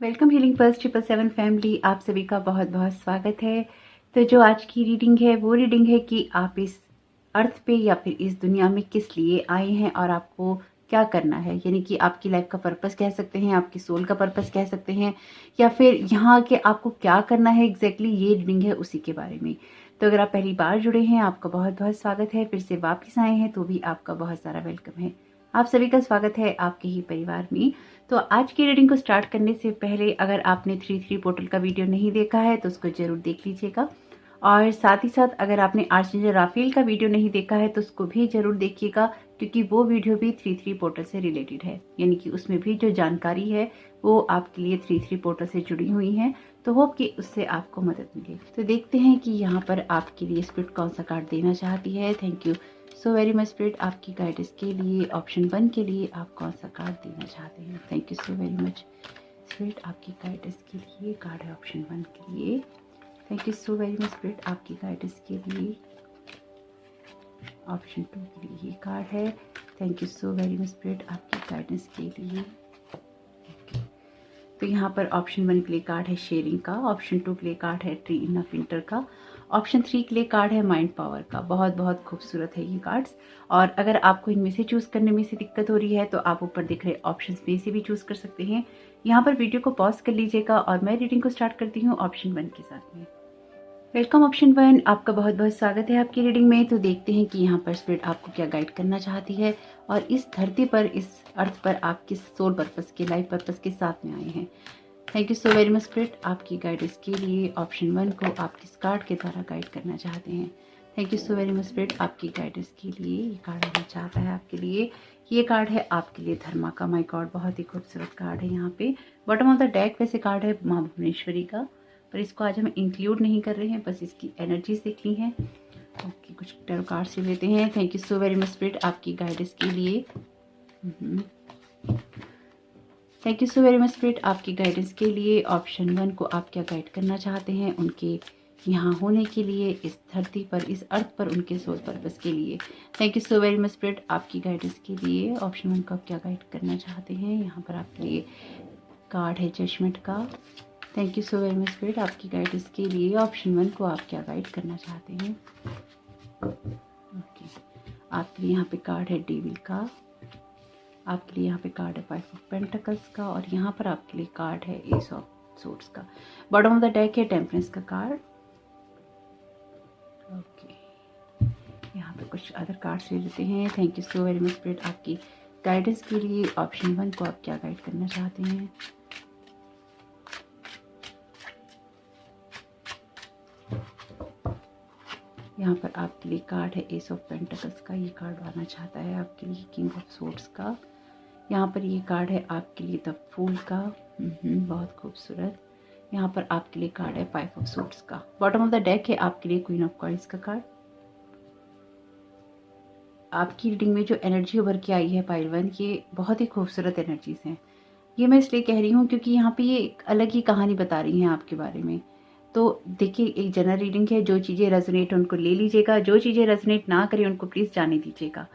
Welcome healing pulse 777 family, आप सभी का बहुत बहुत स्वागत है। तो जो आज की रीडिंग है वो रीडिंग है कि आप इस अर्थ पे या फिर इस दुनिया में किस लिए आए हैं और आपको क्या करना है, यानी कि आपकी लाइफ का पर्पस कह सकते हैं, आपकी सोल का पर्पस कह सकते हैं, या फिर यहाँ के आपको क्या करना है एग्जैक्टली, ये रीडिंग है उसी के बारे में। तो अगर आप पहली बार जुड़े हैं आपका बहुत बहुत स्वागत है, फिर से वापस आए हैं तो भी आपका बहुत सारा वेलकम है। आप सभी का स्वागत है आपके ही परिवार में। तो आज की रीडिंग को स्टार्ट करने से पहले अगर आपने 3 पोर्टल का वीडियो नहीं देखा है तो उसको जरूर देख लीजिएगा, और साथ ही साथ अगर आपने आर्चेंजल राफेल का वीडियो नहीं देखा है तो उसको भी जरूर देखिएगा, क्योंकि वो वीडियो भी 3 पोर्टल से रिलेटेड है, यानी कि उसमें भी जो जानकारी है वो आपके लिए 3 पोर्टल से जुड़ी हुई है। तो होप कि उससे आपको मदद मिले। तो देखते हैं कि यहाँ पर आपके लिए स्पिरिट कौन सा कार्ड देना चाहती है। Thank you so very much spirit, आपकी गाइडेंस के लिए ऑप्शन 1 के लिए आप कौन सा कार्ड देना चाहते हैं। Thank you so very much spirit, आपकी गाइडेंस के लिए कार्ड है ऑप्शन 1 के लिए। Thank you so very much spirit, आपकी गाइडेंस के लिए ऑप्शन 2 के लिए ये कार्ड है। Thank you so very much spirit, आपकी गाइडेंस के लिए। तो यहाँ पर ऑप्शन 1 के लिए कार्ड है शेयरिंग का, ऑप्शन 2 के लिए कार्ड है ट्री इन विंटर का, ऑप्शन 3 के लिए कार्ड है माइंड पावर का। बहुत बहुत खूबसूरत है ये कार्ड्स। और अगर आपको इनमें से चूज करने में से दिक्कत हो रही है तो आप ऊपर दिख रहे ऑप्शंस में से भी चूज कर सकते हैं। यहाँ पर वीडियो को पॉज कर लीजिएगा और मैं रीडिंग को स्टार्ट करती हूँ ऑप्शन 1 के साथ में। वेलकम ऑप्शन 1, आपका बहुत बहुत स्वागत है आपकी रीडिंग में। तो देखते हैं कि यहाँ पर स्पिरिट आपको क्या गाइड करना चाहती है और इस धरती पर, इस अर्थ पर आप किस सोल पर्पस के, लाइफ पर्पस के साथ में आए हैं। Thank you so very much spirit, आपकी गाइडेंस के लिए ऑप्शन 1 को आप किस कार्ड के द्वारा गाइड करना चाहते हैं। Thank you so very much spirit, आपकी गाइडेंस के लिए ये कार्ड आना चाहता है आपके लिए। ये कार्ड है आपके लिए धर्मा का। माय गॉड, बहुत ही खूबसूरत कार्ड है। यहाँ पे बॉटम ऑफ द डेक वैसे कार्ड है माँ भुवनेश्वरी का, पर इसको आज हम इंक्लूड नहीं कर रहे हैं, बस इसकी एनर्जी देख ली है। ओके, कुछ टैरो कार्ड से लेते हैं। Thank you so very much spirit, आपकी गाइडेंस के लिए। Thank you so very much spirit, आपकी गाइडेंस के लिए ऑप्शन 1 को आप क्या गाइड करना चाहते हैं उनके यहाँ होने के लिए, इस धरती पर, इस अर्थ पर, उनके सोल पर्पस के लिए। Thank you so very much spirit, आपकी गाइडेंस के लिए ऑप्शन 1 को आप क्या गाइड करना चाहते हैं। यहाँ पर आपके लिए कार्ड है जजमेंट का। Thank you so very much spirit, आपकी गाइडेंस के लिए ऑप्शन 1 को आप क्या गाइड करना चाहते हैं। ओके, आपके लिए यहाँ पे कार्ड है डेविल का, आपके लिए यहाँ पे कार्ड है 5 ऑफ पेंटिकल्स का, और यहाँ पर आपके लिए कार्ड है एस ऑफ सोर्ड्स का। बॉटम ऑफ द डेक है टेम्परेंस का कार्ड। ओके, यहाँ पे कुछ अदर कार्ड्स ले लेते हैं। Thank you so very much spirit, आपकी गाइडेंस के लिए ऑप्शन 1 को आप क्या गाइड करना चाहते हैं। यहाँ पर आपके लिए कार्ड है एस ऑफ पेंटिकल्स का, ये कार्ड आना चाहता है आपके लिए किंग ऑफ सोर्ड्स का। यहाँ पर ये कार्ड है आपके लिए द फूल का, बहुत खूबसूरत। यहाँ पर आपके लिए कार्ड है 5 ऑफ सोर्ड्स का। बॉटम ऑफ द डेक है आपके लिए क्वीन ऑफ कॉइन्स का कार्ड। आपकी रीडिंग में जो एनर्जी उभर के आई है पाइल 1, ये बहुत ही खूबसूरत एनर्जीज हैं। ये मैं इसलिए कह रही हूँ क्योंकि यहाँ पे ये एक अलग ही कहानी बता रही हैं आपके बारे में। तो देखिए, एक जनरल रीडिंग है, जो चीज़ें रेजोनेट उनको ले लीजिएगा, जो चीज़ें रेजोनेट ना करें उनको प्लीज़ जाने दीजिएगा।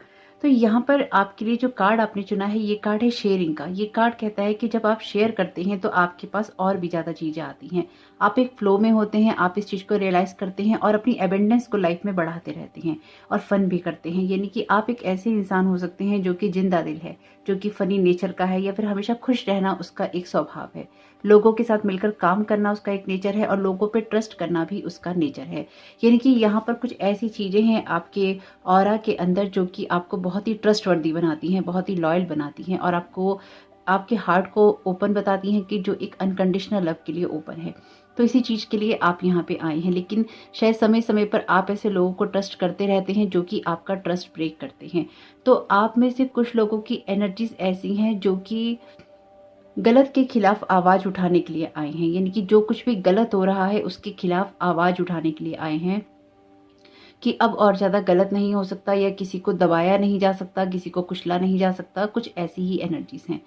तो यहाँ पर आपके लिए जो कार्ड आपने चुना है ये कार्ड है शेयरिंग का। ये कार्ड कहता है कि जब आप शेयर करते हैं तो आपके पास और भी ज़्यादा चीज़ें आती हैं, आप एक फ्लो में होते हैं, आप इस चीज़ को रियलाइज़ करते हैं और अपनी एबेंडेंस को लाइफ में बढ़ाते रहते हैं और फन भी करते हैं। यानी कि आप एक ऐसे इंसान हो सकते हैं जो कि जिंदा दिल है, जो कि फनी नेचर का है, या फिर हमेशा खुश रहना उसका एक स्वभाव है, लोगों के साथ मिलकर काम करना उसका एक नेचर है, और लोगों पे ट्रस्ट करना भी उसका नेचर है। यानी कि यहाँ पर कुछ ऐसी चीज़ें हैं आपके ऑरा के अंदर जो कि आपको बहुत ही ट्रस्टवर्दी बनाती हैं, बहुत ही लॉयल बनाती हैं, और आपको, आपके हार्ट को ओपन बताती हैं कि जो एक अनकंडीशनल लव के लिए ओपन है। तो इसी चीज़ के लिए आप यहाँ पे आए हैं, लेकिन शायद समय समय पर आप ऐसे लोगों को ट्रस्ट करते रहते हैं जो कि आपका ट्रस्ट ब्रेक करते हैं। तो आप में से कुछ लोगों की एनर्जीज ऐसी हैं जो कि गलत के खिलाफ आवाज उठाने के लिए आए हैं, यानी कि जो कुछ भी गलत हो रहा है उसके खिलाफ आवाज उठाने के लिए आए हैं, कि अब और ज़्यादा गलत नहीं हो सकता या किसी को दबाया नहीं जा सकता, किसी को कुचला नहीं जा सकता, कुछ ऐसी ही एनर्जीज़ हैं।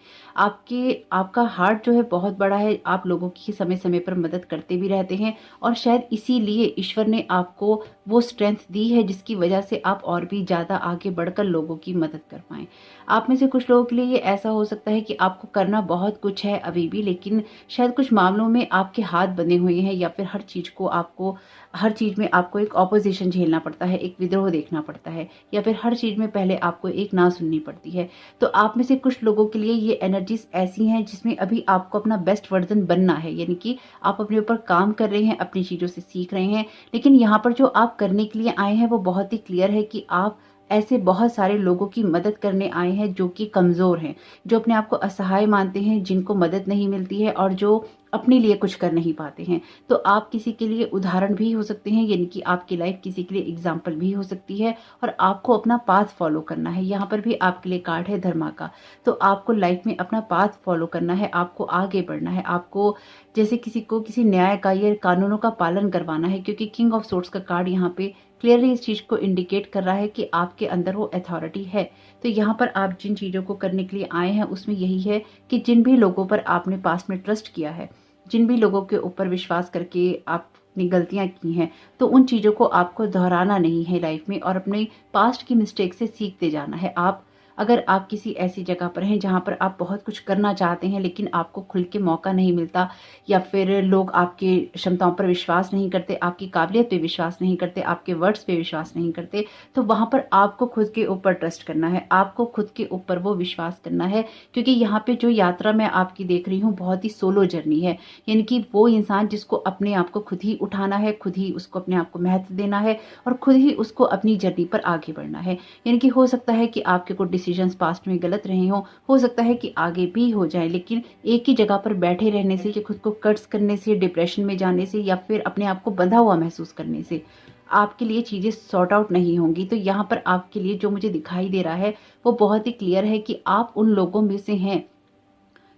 आपका हार्ट जो है बहुत बड़ा है, आप लोगों की समय-समय पर मदद करते भी रहते हैं और शायद इसीलिए ईश्वर ने आपको वो स्ट्रेंथ दी है जिसकी वजह से आप और भी ज़्यादा आगे बढ़कर लोगों की मदद कर पाएँ। आप में से कुछ लोगों के लिए ये ऐसा हो सकता है कि आपको करना बहुत कुछ है अभी भी, लेकिन शायद कुछ मामलों में आपके हाथ बंधे हुए हैं या फिर हर चीज़ में आपको एक ऑपोज़िशन झेलना पड़ता है, एक विद्रोह देखना पड़ता है या फिर हर चीज़ में पहले आपको एक ना सुननी पड़ती है। तो आप में से कुछ लोगों के लिए ये एनर्जीज़ ऐसी हैं जिसमें अभी आपको अपना बेस्ट वर्ज़न बनना है, यानी कि आप अपने ऊपर काम कर रहे हैं, अपनी चीज़ों से सीख रहे हैं। लेकिन यहाँ पर जो आप करने के लिए आए हैं वो बहुत ही क्लियर है कि आप ऐसे बहुत सारे लोगों की मदद करने आए हैं जो कि कमज़ोर हैं, जो अपने आप को असहाय मानते हैं, जिनको मदद नहीं मिलती है और जो अपने लिए कुछ कर नहीं पाते हैं। तो आप किसी के लिए उदाहरण भी हो सकते हैं, यानी कि आपकी लाइफ किसी के लिए एग्जाम्पल भी हो सकती है और आपको अपना पाथ फॉलो करना है। यहाँ पर भी आपके लिए कार्ड है धर्मा का। तो आपको लाइफ में अपना पाथ फॉलो करना है, आपको आगे बढ़ना है, आपको जैसे किसी को किसी न्याय का या कानूनों का पालन करवाना है, क्योंकि किंग ऑफ सोर्ड्स का कार्ड यहाँ पे क्लियरली इस चीज़ को इंडिकेट कर रहा है कि आपके अंदर वो अथॉरिटी है। तो यहाँ पर आप जिन चीज़ों को करने के लिए आए हैं उसमें यही है कि जिन भी लोगों पर आपने पास्ट में ट्रस्ट किया है, जिन भी लोगों के ऊपर विश्वास करके आपने गलतियां की हैं, तो उन चीज़ों को आपको दोहराना नहीं है लाइफ में और अपने पास्ट की मिस्टेक से सीखते जाना है। अगर आप किसी ऐसी जगह पर हैं जहाँ पर आप बहुत कुछ करना चाहते हैं लेकिन आपको खुल के मौका नहीं मिलता या फिर लोग आपकी क्षमताओं पर विश्वास नहीं करते, आपकी काबिलियत पे विश्वास नहीं करते, आपके वर्ड्स पे विश्वास नहीं करते, तो वहाँ पर आपको खुद के ऊपर ट्रस्ट करना है, आपको खुद के ऊपर वो विश्वास करना है। क्योंकि यहाँ पे जो यात्रा मैं आपकी देख रही हूँ बहुत ही सोलो जर्नी है, यानी कि वो इंसान जिसको अपने आप को खुद ही उठाना है, खुद ही उसको अपने आप को महत्व देना है और खुद ही उसको अपनी जर्नी पर आगे बढ़ना है। यानी कि हो सकता है कि आपके कुछ डिसीजंस पास्ट में गलत रहे हों, हो सकता है कि आगे भी हो जाए, लेकिन एक ही जगह पर बैठे रहने से या खुद को कट्स करने से, डिप्रेशन में जाने से या फिर अपने आप को बंधा हुआ महसूस करने से आपके लिए चीज़ें सॉर्ट आउट नहीं होंगी। तो यहाँ पर आपके लिए जो मुझे दिखाई दे रहा है वो बहुत ही क्लियर है कि आप उन लोगों में से हैं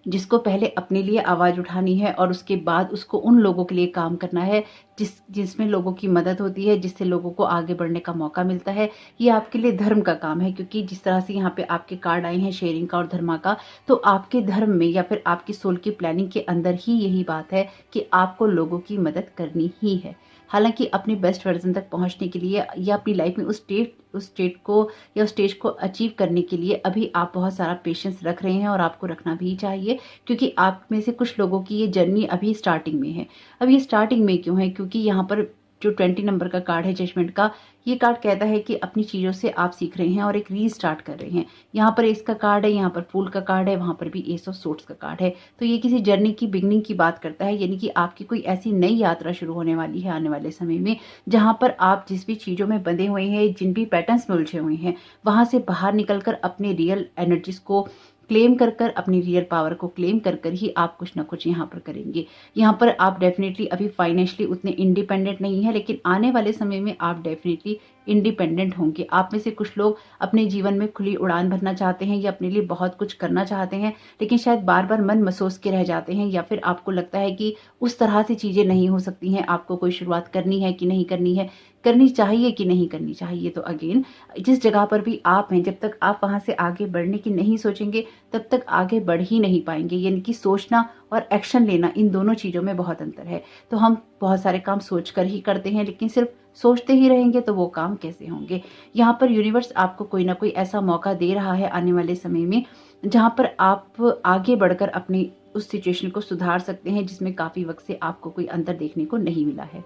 जिसको पहले अपने लिए आवाज़ उठानी है और उसके बाद उसको उन लोगों के लिए काम करना है जिसमें लोगों की मदद होती है, जिससे लोगों को आगे बढ़ने का मौका मिलता है। ये आपके लिए धर्म का काम है, क्योंकि जिस तरह से यहाँ पे आपके कार्ड आए हैं शेयरिंग का और धर्मा का, तो आपके धर्म में या फिर आपकी सोल की प्लानिंग के अंदर ही यही बात है कि आपको लोगों की मदद करनी ही है। हालांकि अपने बेस्ट वर्जन तक पहुंचने के लिए या अपनी लाइफ में उस स्टेट को या उस स्टेज को अचीव करने के लिए अभी आप बहुत सारा पेशेंस रख रहे हैं और आपको रखना भी चाहिए, क्योंकि आप में से कुछ लोगों की ये जर्नी अभी स्टार्टिंग में है। अब ये स्टार्टिंग में क्यों है? क्योंकि यहाँ पर जो 20 नंबर का कार्ड है जजमेंट का, ये कार्ड कहता है कि अपनी चीज़ों से आप सीख रहे हैं और एक रीस्टार्ट कर रहे हैं। यहाँ पर एस का कार्ड है, यहाँ पर फूल का कार्ड है, वहाँ पर भी एस ऑफ सोर्ड्स का कार्ड है। तो ये किसी जर्नी की बिगनिंग की बात करता है, यानी कि आपकी कोई ऐसी नई यात्रा शुरू होने वाली है आने वाले समय में, जहाँ पर आप जिस भी चीज़ों में बंधे हुए हैं, जिन भी पैटर्न्स में उलझे हुए हैं, वहाँ से बाहर निकलकर अपने रियल एनर्जीज को क्लेम कर अपनी रियल पावर को क्लेम कर ही आप कुछ ना कुछ यहाँ पर करेंगे। यहाँ पर आप डेफिनेटली अभी फाइनेंशियली उतने इंडिपेंडेंट नहीं है, लेकिन आने वाले समय में आप डेफिनेटली इंडिपेंडेंट होंगे। आप में से कुछ लोग अपने जीवन में खुली उड़ान भरना चाहते हैं या अपने लिए बहुत कुछ करना चाहते हैं, लेकिन शायद बार बार मन मसोस के रह जाते हैं या फिर आपको लगता है कि उस तरह से चीज़ें नहीं हो सकती हैं। आपको कोई शुरुआत करनी है कि नहीं करनी है, करनी चाहिए कि नहीं करनी चाहिए। तो अगेन, जिस जगह पर भी आप हैं, जब तक आप वहाँ से आगे बढ़ने की नहीं सोचेंगे तब तक आगे बढ़ ही नहीं पाएंगे। यानी कि सोचना और एक्शन लेना, इन दोनों चीज़ों में बहुत अंतर है। तो हम बहुत सारे काम सोच कर ही करते हैं, लेकिन सिर्फ सोचते ही रहेंगे तो वो काम कैसे होंगे। यहाँ पर यूनिवर्स आपको कोई ना कोई ऐसा मौका दे रहा है आने वाले समय में, जहाँ पर आप आगे बढ़कर अपनी उस सिचुएशन को सुधार सकते हैं जिसमें काफ़ी वक्त से आपको कोई अंतर देखने को नहीं मिला है।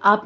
आप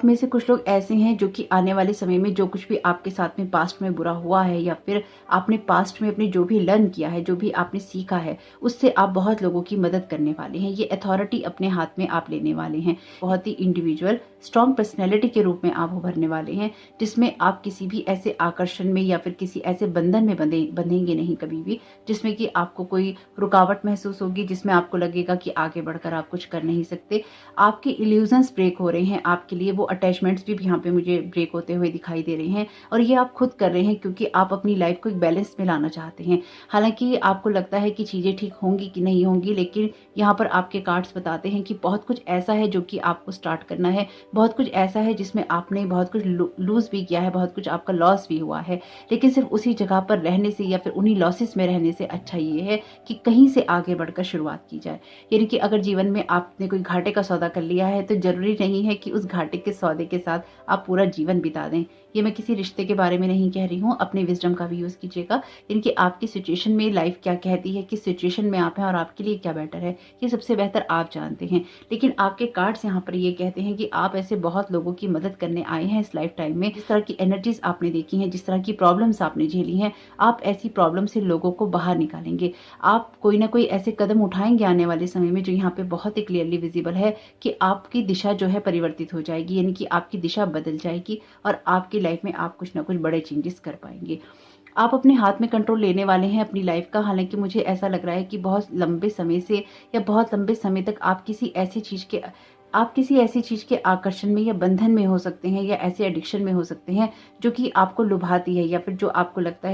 में से कुछ लोग ऐसे हैं जो कि आने वाले समय में जो कुछ भी आपके साथ में पास्ट में बुरा हुआ है या फिर आपने पास्ट में अपने जो भी लर्न किया है, जो भी आपने सीखा है, उससे आप बहुत लोगों की मदद करने वाले हैं। ये अथॉरिटी अपने हाथ में आप लेने वाले हैं। बहुत ही इंडिविजुअल स्ट्रॉन्ग पर्सनैलिटी के रूप में आप उभरने वाले हैं, जिसमें आप किसी भी ऐसे आकर्षण में या फिर किसी ऐसे बंधन में बंधेंगे नहीं कभी भी, जिसमें कि आपको कोई रुकावट महसूस होगी, जिसमें आपको लगेगा कि आगे बढ़कर आप कुछ कर नहीं सकते। आपके इल्यूजन्स ब्रेक हो रहे हैं, हैं आपके लिए वो अटैचमेंट्स भी यहाँ पे मुझे ब्रेक होते हुए दिखाई दे रहे हैं, और ये आप खुद कर रहे हैं क्योंकि आप अपनी लाइफ को एक बैलेंस में लाना चाहते हैं। हालांकि आपको लगता है कि चीज़ें ठीक होंगी कि नहीं होंगी, लेकिन यहाँ पर आपके कार्ड्स बताते हैं कि बहुत कुछ ऐसा है जो कि आपको स्टार्ट करना है, बहुत कुछ ऐसा है जिसमें आपने बहुत कुछ लूज भी किया है, बहुत कुछ आपका लॉस भी हुआ है, लेकिन सिर्फ उसी जगह पर रहने से या फिर उन्हीं लॉसेस में रहने से अच्छा ये है कि कहीं से आगे बढ़कर शुरुआत की जाए। यानी कि अगर जीवन में आपने कोई घाटे का सौदा कर लिया है तो जरूरी नहीं है कि उस घाटे के सौदे के साथ आप पूरा जीवन बिता दें। ये मैं किसी रिश्ते के बारे में नहीं कह रही हूँ, अपने विजडम का भी यूज कीजिएगा। इनकी आपकी सिचुएशन में लाइफ क्या कहती है, किस सिचुएशन में आप हैं और आपके लिए क्या बेटर है, ये सबसे बेहतर आप जानते हैं। लेकिन आपके कार्ड्स यहाँ पर ये कहते हैं कि आप ऐसे बहुत लोगों की मदद करने आए हैं इस लाइफ टाइम में। जिस तरह की एनर्जीज आपने देखी हैं, जिस तरह की प्रॉब्लम्स आपने झेली हैं, आप ऐसी प्रॉब्लम से लोगों को बाहर निकालेंगे। आप कोई ना कोई ऐसे कदम उठाएंगे आने वाले समय में जो यहाँ पे बहुत ही क्लियरली विजिबल है कि आपकी दिशा जो है परिवर्तित हो जाएगी, यानी कि आपकी दिशा बदल जाएगी और आपकी लाइफ में आप कुछ ना कुछ बड़े चेंजेस कर पाएंगे। आप अपने हाथ में कंट्रोल लेने वाले हैं अपनी लाइफ का। हालांकि मुझे ऐसा लग रहा है कि बहुत लंबे समय से या बहुत लंबे समय तक आप किसी ऐसी चीज के आकर्षण में या बंधन में हो सकते हैं, या ऐसे एडिक्शन में हो सकते हैं जो कि आपको लुभाती है, या फिर जो आपको लगता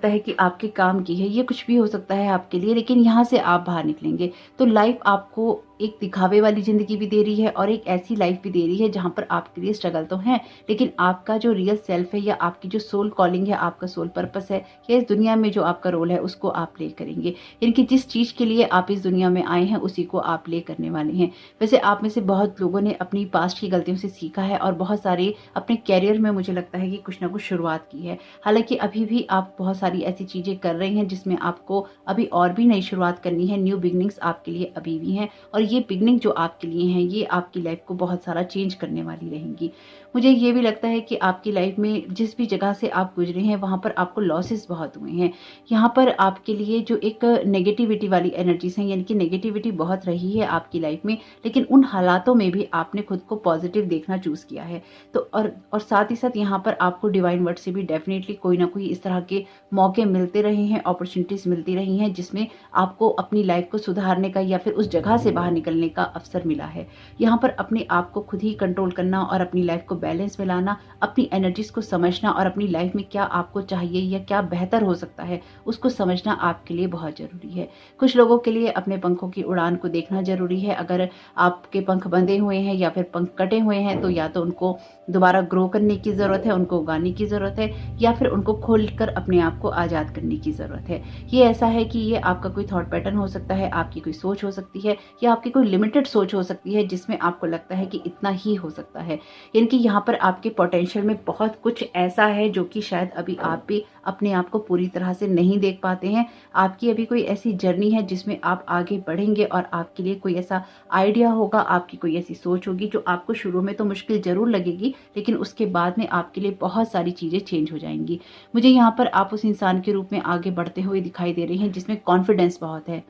है कि आपके काम की है। ये कुछ भी हो सकता है आपके लिए, लेकिन यहाँ से आप बाहर निकलेंगे तो लाइफ आपको एक दिखावे वाली जिंदगी भी दे रही है और एक ऐसी लाइफ भी दे रही है जहां पर आपके लिए स्ट्रगल तो है, लेकिन आपका जो रियल सेल्फ है या आपकी जो सोल कॉलिंग है, आपका सोल पर्पस है, या इस दुनिया में जो आपका रोल है उसको आप प्ले करेंगे। यानी जिस चीज के लिए आप इस दुनिया में आए हैं उसी को आप प्ले करने वाले हैं। वैसे आप में से बहुत लोगों ने अपनी पास्ट की गलतियों से सीखा है और बहुत सारे अपने कैरियर में मुझे लगता है कि कुछ ना कुछ शुरुआत की है। हालांकि अभी भी आप बहुत सारी ऐसी चीजें कर रहे हैं जिसमें आपको अभी और भी नई शुरुआत करनी है। न्यू बिगनिंग्स आपके लिए अभी भी हैं, और ये बिगनिंग जो आपके लिए हैं ये आपकी लाइफ को बहुत सारा चेंज करने वाली रहेंगी। मुझे ये भी लगता है कि आपकी लाइफ में जिस भी जगह से आप गुजरे हैं वहां पर आपको लॉसेस बहुत हुए हैं। यहाँ पर आपके लिए जो एक नेगेटिविटी वाली एनर्जीज हैं, यानी कि नेगेटिविटी बहुत रही है आपकी लाइफ में, लेकिन उन हालातों में भी आपने खुद को पॉजिटिव देखना चूज किया है। तो और साथ ही साथ यहाँ पर आपको डिवाइन वर्ड से भी डेफिनेटली कोई ना कोई इस तरह के मौके मिलते रहे हैं, अपॉर्चुनिटीज मिलती रही हैं जिसमें आपको अपनी लाइफ को सुधारने का या फिर उस जगह से बाहर निकलने का अवसर मिला है। यहाँ पर अपने आप को खुद ही कंट्रोल करना और अपनी लाइफ को बैलेंस में लाना, अपनी एनर्जीज को समझना और अपनी लाइफ में क्या आपको चाहिए या क्या बेहतर हो सकता है उसको समझना आपके लिए बहुत जरूरी है। कुछ लोगों के लिए अपने पंखों की उड़ान को देखना जरूरी है। अगर आपके पंख बंधे हुए हैं या फिर पंख कटे हुए हैं तो या तो उनको दोबारा ग्रो करने की जरूरत है, उनको उगाने की जरूरत है, या फिर उनको खोलकर अपने आप को आजाद करने की जरूरत है। ये ऐसा है कि ये आपका कोई थॉट पैटर्न हो सकता है, आपकी कोई सोच हो सकती है, या आपकी कोई लिमिटेड सोच हो सकती है जिसमें आपको लगता है कि इतना ही हो सकता है। यानी कि यहाँ पर आपके पोटेंशियल में बहुत कुछ ऐसा है जो कि शायद अभी आप भी अपने आप को पूरी तरह से नहीं देख पाते हैं। आपकी अभी कोई ऐसी जर्नी है जिसमें आप आगे बढ़ेंगे और आपके लिए कोई ऐसा आइडिया होगा, आपकी कोई ऐसी सोच होगी जो आपको शुरू में तो मुश्किल जरूर लगेगी, लेकिन उसके बाद में आपके लिए बहुत सारी चीजें चेंज हो जाएंगी। मुझे यहाँ पर आप उस इंसान के रूप में आगे बढ़ते हुए दिखाई दे रहे हैं जिसमें कॉन्फिडेंस बहुत है।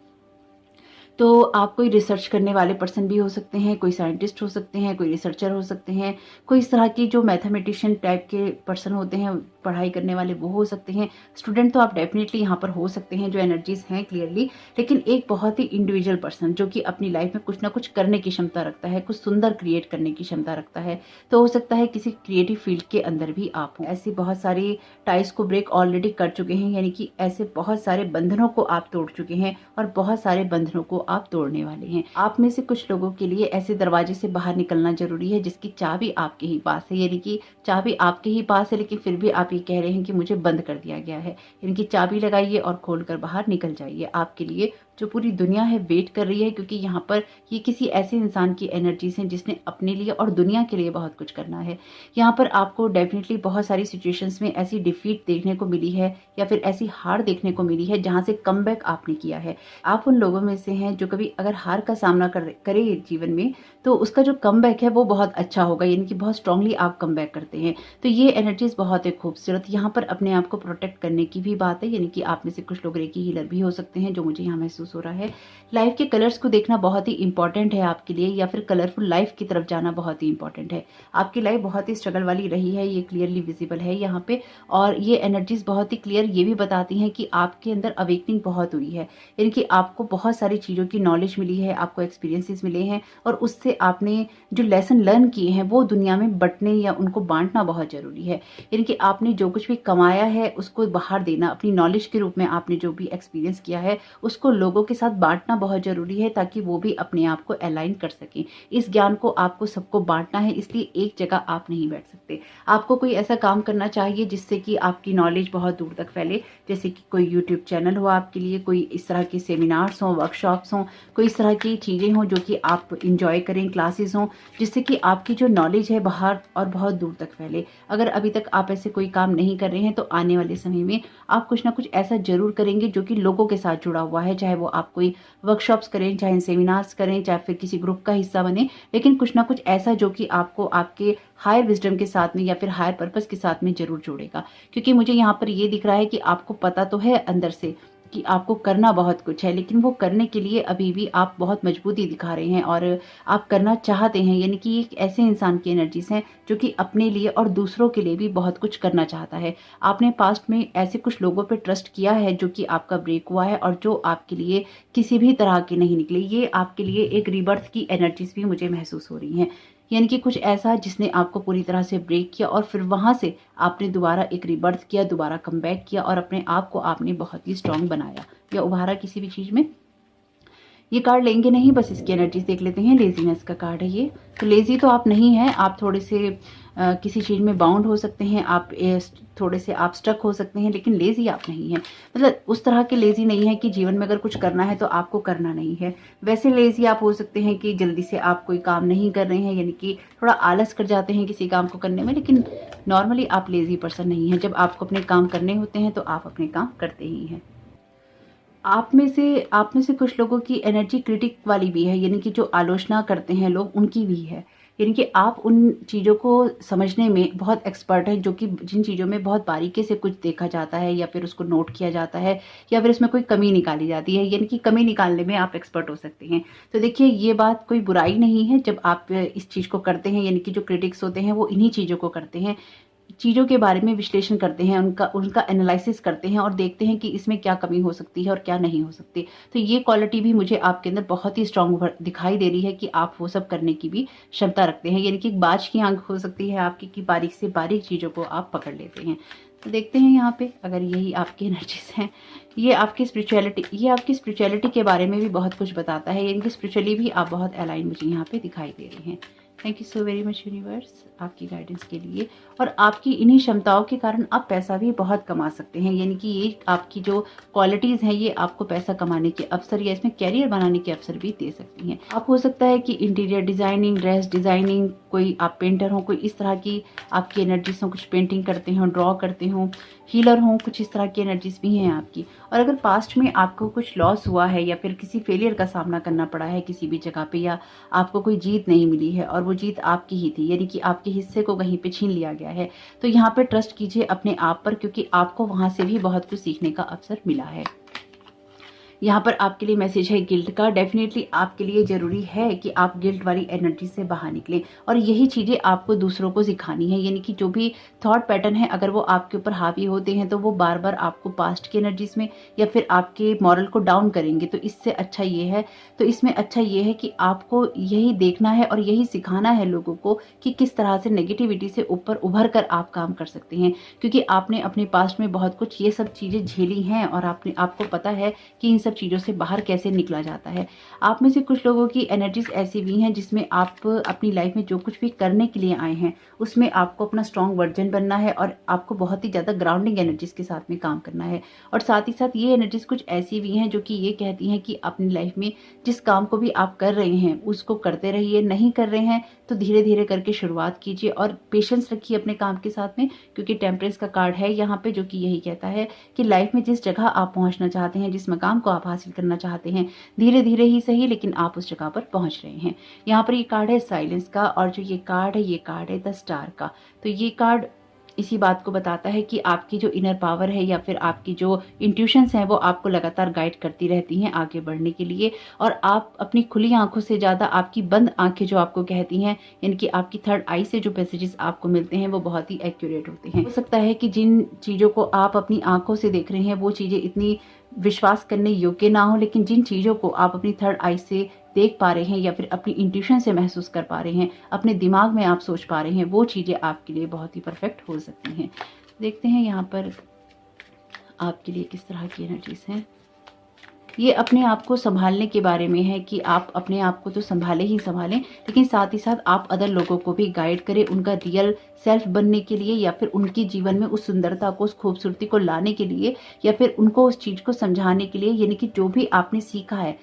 तो आप कोई रिसर्च करने वाले पर्सन भी हो सकते हैं, कोई साइंटिस्ट हो सकते हैं, कोई रिसर्चर हो सकते हैं, कोई इस तरह की जो मैथमेटिशियन टाइप के पर्सन होते हैं, पढ़ाई करने वाले वो हो सकते हैं। स्टूडेंट तो आप डेफिनेटली यहाँ पर हो सकते हैं जो एनर्जीज हैं क्लियरली, लेकिन एक बहुत ही इंडिविजुअल पर्सन जो कि अपनी लाइफ में कुछ ना कुछ करने की क्षमता रखता है, कुछ सुंदर क्रिएट करने की क्षमता रखता है। तो हो सकता है किसी क्रिएटिव फील्ड के अंदर भी आप हो। ऐसी बहुत सारी टाइज को ब्रेक ऑलरेडी कर चुके हैं, यानी कि ऐसे बहुत सारे बंधनों को आप तोड़ चुके हैं और बहुत सारे बंधनों को आप तोड़ने वाले हैं। आप में से कुछ लोगों के लिए ऐसे दरवाजे से बाहर निकलना जरूरी है जिसकी चाबी आपके ही पास है, यानी कि चाबी आपके ही पास है लेकिन फिर भी आप ये कह रहे हैं कि मुझे बंद कर दिया गया है। यानी कि चाबी लगाइए और खोलकर बाहर निकल जाइए। आपके लिए जो पूरी दुनिया है वेट कर रही है, क्योंकि यहाँ पर ये किसी ऐसे इंसान की एनर्जीज हैं जिसने अपने लिए और दुनिया के लिए बहुत कुछ करना है। यहाँ पर आपको डेफिनेटली बहुत सारी सिचुएशंस में ऐसी डिफीट देखने को मिली है या फिर ऐसी हार देखने को मिली है जहां से कमबैक आपने किया है। आप उन लोगों में से हैं जो कभी अगर हार का सामना करे जीवन में तो उसका जो कमबैक है वो बहुत अच्छा होगा, यानी कि बहुत स्ट्रांगली आप कमबैक करते हैं। तो ये एनर्जीज बहुत है खूबसूरत। यहाँ पर अपने आप को प्रोटेक्ट करने की भी बात है, यानी कि आप में से कुछ लोग रेकी हीलर भी हो सकते हैं जो मुझे यहाँ महसूस महसूस हो रहा है। लाइफ के कलर्स को देखना बहुत ही इंपॉर्टेंट है आपके लिए, या फिर कलरफुल लाइफ की तरफ जाना बहुत ही इंपॉर्टेंट है। आपकी लाइफ बहुत ही स्ट्रगल वाली रही है, ये क्लियरली विजिबल है यहाँ पे। और ये एनर्जीज बहुत ही क्लियर ये भी बताती हैं कि आपके अंदर अवेकनिंग बहुत हुई है, यानी कि आपको बहुत सारी चीज़ों की नॉलेज मिली है, आपको एक्सपीरियंसेस मिले हैं, और उससे आपने जो लेसन लर्न किए हैं वो दुनिया में बंटने या उनको बांटना बहुत ज़रूरी है। यानी कि आपने जो कुछ भी कमाया है उसको बाहर देना, अपनी नॉलेज के रूप में आपने जो भी एक्सपीरियंस किया है उसको लोगों के साथ बांटना बहुत ज़रूरी है, ताकि वो भी अपने आप को अलाइन कर सकें। इस ज्ञान को आपको सबको बांटना है, इसलिए एक जगह आप नहीं बैठ सकते। आपको कोई ऐसा काम करना चाहिए जिससे कि आपकी नॉलेज बहुत दूर तक फैले, जैसे कि कोई यूट्यूब चैनल हो आपके लिए, कोई इस तरह के सेमिनार्स हों, वर्कशॉप्स हों, कोई इस तरह की चीज़ें हों जो कि आप इंजॉय करें, क्लासेस हों, जिससे कि आपकी जो नॉलेज है बाहर और बहुत दूर तक फैले। अगर अभी तक आप ऐसे कोई काम नहीं कर रहे हैं तो आने वाले समय में आप कुछ ना कुछ ऐसा ज़रूर करेंगे जो कि लोगों के साथ जुड़ा हुआ है, चाहे वो आप कोई वर्कशॉप्स करें, चाहे सेमिनार्स करें, चाहे फिर किसी ग्रुप का हिस्सा बने, लेकिन कुछ ना कुछ ऐसा जो कि आपको आपके हायर विजडम के साथ में या फिर हायर पर्पस के साथ में ज़रूर जोड़ेगा। क्योंकि मुझे यहाँ पर ये दिख रहा है कि आपको पता तो है अंदर से कि आपको करना बहुत कुछ है, लेकिन वो करने के लिए अभी भी आप बहुत मजबूती दिखा रहे हैं और आप करना चाहते हैं। यानी कि एक ऐसे इंसान की एनर्जीज हैं जो कि अपने लिए और दूसरों के लिए भी बहुत कुछ करना चाहता है। आपने पास्ट में ऐसे कुछ लोगों पे ट्रस्ट किया है जो कि आपका ब्रेक हुआ है और जो आपके लिए किसी भी तरह के नहीं निकले। ये आपके लिए एक रीबर्थ की एनर्जीज भी मुझे महसूस हो रही हैं। यानी कि कुछ ऐसा जिसने आपको पूरी तरह से ब्रेक किया और फिर वहां से आपने दोबारा एक रिबर्थ किया, दोबारा कमबैक किया और अपने आप को आपने बहुत ही स्ट्रांग बनाया या उभारा किसी भी चीज में। ये कार्ड लेंगे नहीं, बस इसकी एनर्जीज देख लेते हैं। लेजीनेस का कार्ड है ये। तो लेजी तो आप नहीं हैं, आप थोड़े से किसी चीज़ में बाउंड हो सकते हैं, आप थोड़े से आप स्टक हो सकते हैं, लेकिन लेजी आप नहीं हैं। मतलब उस तरह के लेजी नहीं है कि जीवन में अगर कुछ करना है तो आपको करना नहीं है। वैसे लेजी आप हो सकते हैं कि जल्दी से आप कोई काम नहीं कर रहे हैं, यानी कि थोड़ा आलस कर जाते हैं किसी काम को करने में, लेकिन नॉर्मली आप लेजी पर्सन नहीं हैं। जब आपको अपने काम करने होते हैं तो आप अपने काम करते ही हैं। आप में से कुछ लोगों की एनर्जी क्रिटिक वाली भी है, यानी कि जो आलोचना करते हैं लोग उनकी भी है। यानी कि आप उन चीज़ों को समझने में बहुत एक्सपर्ट हैं, जो कि जिन चीज़ों में बहुत बारीकी से कुछ देखा जाता है या फिर उसको नोट किया जाता है या फिर उसमें कोई कमी निकाली जाती है, यानी कि कमी निकालने में आप एक्सपर्ट हो सकते हैं। तो देखिए, ये बात कोई बुराई नहीं है जब आप इस चीज़ को करते हैं। यानी कि जो क्रिटिक्स होते हैं वो इन्हीं चीज़ों को करते हैं, चीज़ों के बारे में विश्लेषण करते हैं, उनका उनका एनालिसिस करते हैं और देखते हैं कि इसमें क्या कमी हो सकती है और क्या नहीं हो सकती। तो ये क्वालिटी भी मुझे आपके अंदर बहुत ही स्ट्रांग दिखाई दे रही है कि आप वो सब करने की भी क्षमता रखते हैं। यानी कि एक बाज की आंख हो सकती है आपकी कि बारीक से बारीक चीज़ों को आप पकड़ लेते हैं। तो देखते हैं यहाँ पे, अगर यही आपकी एनर्जीज हैं, ये आपकी स्पिरिचुअलिटी के बारे में भी बहुत कुछ बताता है। यानी कि स्पिरिचुअली भी आप बहुत अलाइन मुझे यहाँ पे दिखाई दे रहे हैं। Thank you so very much universe आपकी गाइडेंस के लिए। और आपकी इन्हीं क्षमताओं के कारण आप पैसा भी बहुत कमा सकते हैं। यानी कि ये आपकी जो क्वालिटीज़ हैं ये आपको पैसा कमाने के अवसर या इसमें कैरियर बनाने के अवसर भी दे सकती हैं। आप हो सकता है कि इंटीरियर डिज़ाइनिंग, ड्रेस डिज़ाइनिंग, कोई आप पेंटर हो, कोई इस तरह की आपकी एनर्जीज हो, कुछ पेंटिंग करते हो, ड्रॉ करते हो, हीलर हो, कुछ इस तरह की एनर्जीज भी हैं आपकी। और अगर पास्ट में आपको कुछ लॉस हुआ है या फिर किसी फेलियर का सामना करना पड़ा है किसी भी जगह पे, या आपको कोई जीत नहीं मिली है और वो जीत आपकी ही थी, यानी कि आपके हिस्से को कहीं पे छीन लिया गया है, तो यहाँ पे ट्रस्ट कीजिए अपने आप पर, क्योंकि आपको वहां से भी बहुत कुछ सीखने का अवसर मिला है। यहाँ पर आपके लिए मैसेज है गिल्ट का। डेफिनेटली आपके लिए ज़रूरी है कि आप गिल्ट वाली एनर्जी से बाहर निकलें, और यही चीज़ें आपको दूसरों को सिखानी है। यानी कि जो भी थॉट पैटर्न है अगर वो आपके ऊपर हावी होते हैं तो वो बार बार आपको पास्ट की एनर्जीज में या फिर आपके मॉरल को डाउन करेंगे। तो इससे अच्छा ये है इसमें अच्छा ये है कि आपको यही देखना है और यही सिखाना है लोगों को कि किस तरह से नेगेटिविटी से ऊपर उभर कर आप काम कर सकते हैं, क्योंकि आपने अपने पास्ट में बहुत कुछ ये सब चीज़ें झेली हैं और आपको पता है कि इन सब चीज़ों से बाहर कैसे निकला जाता है। आप में से कुछ लोगों की एनर्जीज ऐसी भी हैं जिसमें आप अपनी लाइफ में जो कुछ भी करने के लिए आए हैं उसमें आपको अपना स्ट्रॉन्ग वर्जन बनना है और आपको बहुत ही ज़्यादा ग्राउंडिंग एनर्जीज के साथ में काम करना है। और साथ ही साथ ये एनर्जीज कुछ ऐसी भी हैं जो कि ये कहती हैं कि अपनी लाइफ में जिस काम को भी आप कर रहे हैं उसको करते रहिए, नहीं कर रहे हैं तो धीरे धीरे करके शुरुआत कीजिए और पेशेंस रखिए अपने काम के साथ में, क्योंकि टेम्परेंस का कार्ड है यहाँ पे जो कि यही कहता है कि लाइफ में जिस जगह आप पहुंचना चाहते हैं, जिस मकाम को आप हासिल करना चाहते हैं, धीरे धीरे ही सही लेकिन आप उस जगह पर पहुंच रहे हैं। यहाँ पर ये कार्ड है साइलेंस का, और जो ये कार्ड है द स्टार का। तो ये कार्ड इसी बात को बताता है कि आपकी जो इनर पावर है या फिर आपकी जो इंट्यूशंस हैं वो आपको लगातार गाइड करती रहती हैं आगे बढ़ने के लिए। और आप अपनी खुली आंखों से ज़्यादा आपकी बंद आंखें जो आपको कहती हैं, यानी कि आपकी थर्ड आई से जो मैसेजेस आपको मिलते हैं वो बहुत ही एक्यूरेट होते हैं। हो सकता है कि जिन चीज़ों को आप अपनी आंखों से देख रहे हैं वो चीज़ें इतनी विश्वास करने योग्य ना हो, लेकिन जिन चीज़ों को आप अपनी थर्ड आई से देख पा रहे हैं या फिर अपनी इंट्यूशन से महसूस कर पा रहे हैं, अपने दिमाग में आप सोच पा रहे हैं, वो चीज़ें आपके लिए बहुत ही परफेक्ट हो सकती हैं। देखते हैं यहाँ पर आपके लिए किस तरह की एनर्जीज हैं। ये अपने आप को संभालने के बारे में है कि आप अपने आप को तो संभाले ही संभालें, लेकिन साथ ही साथ आप अदर लोगों को भी गाइड करें उनका रियल सेल्फ बनने के लिए, या फिर उनके जीवन में उस सुंदरता को, उस खूबसूरती को लाने के लिए, या फिर उनको उस चीज़ को समझाने के लिए। यानी कि जो भी आपने सीखा है,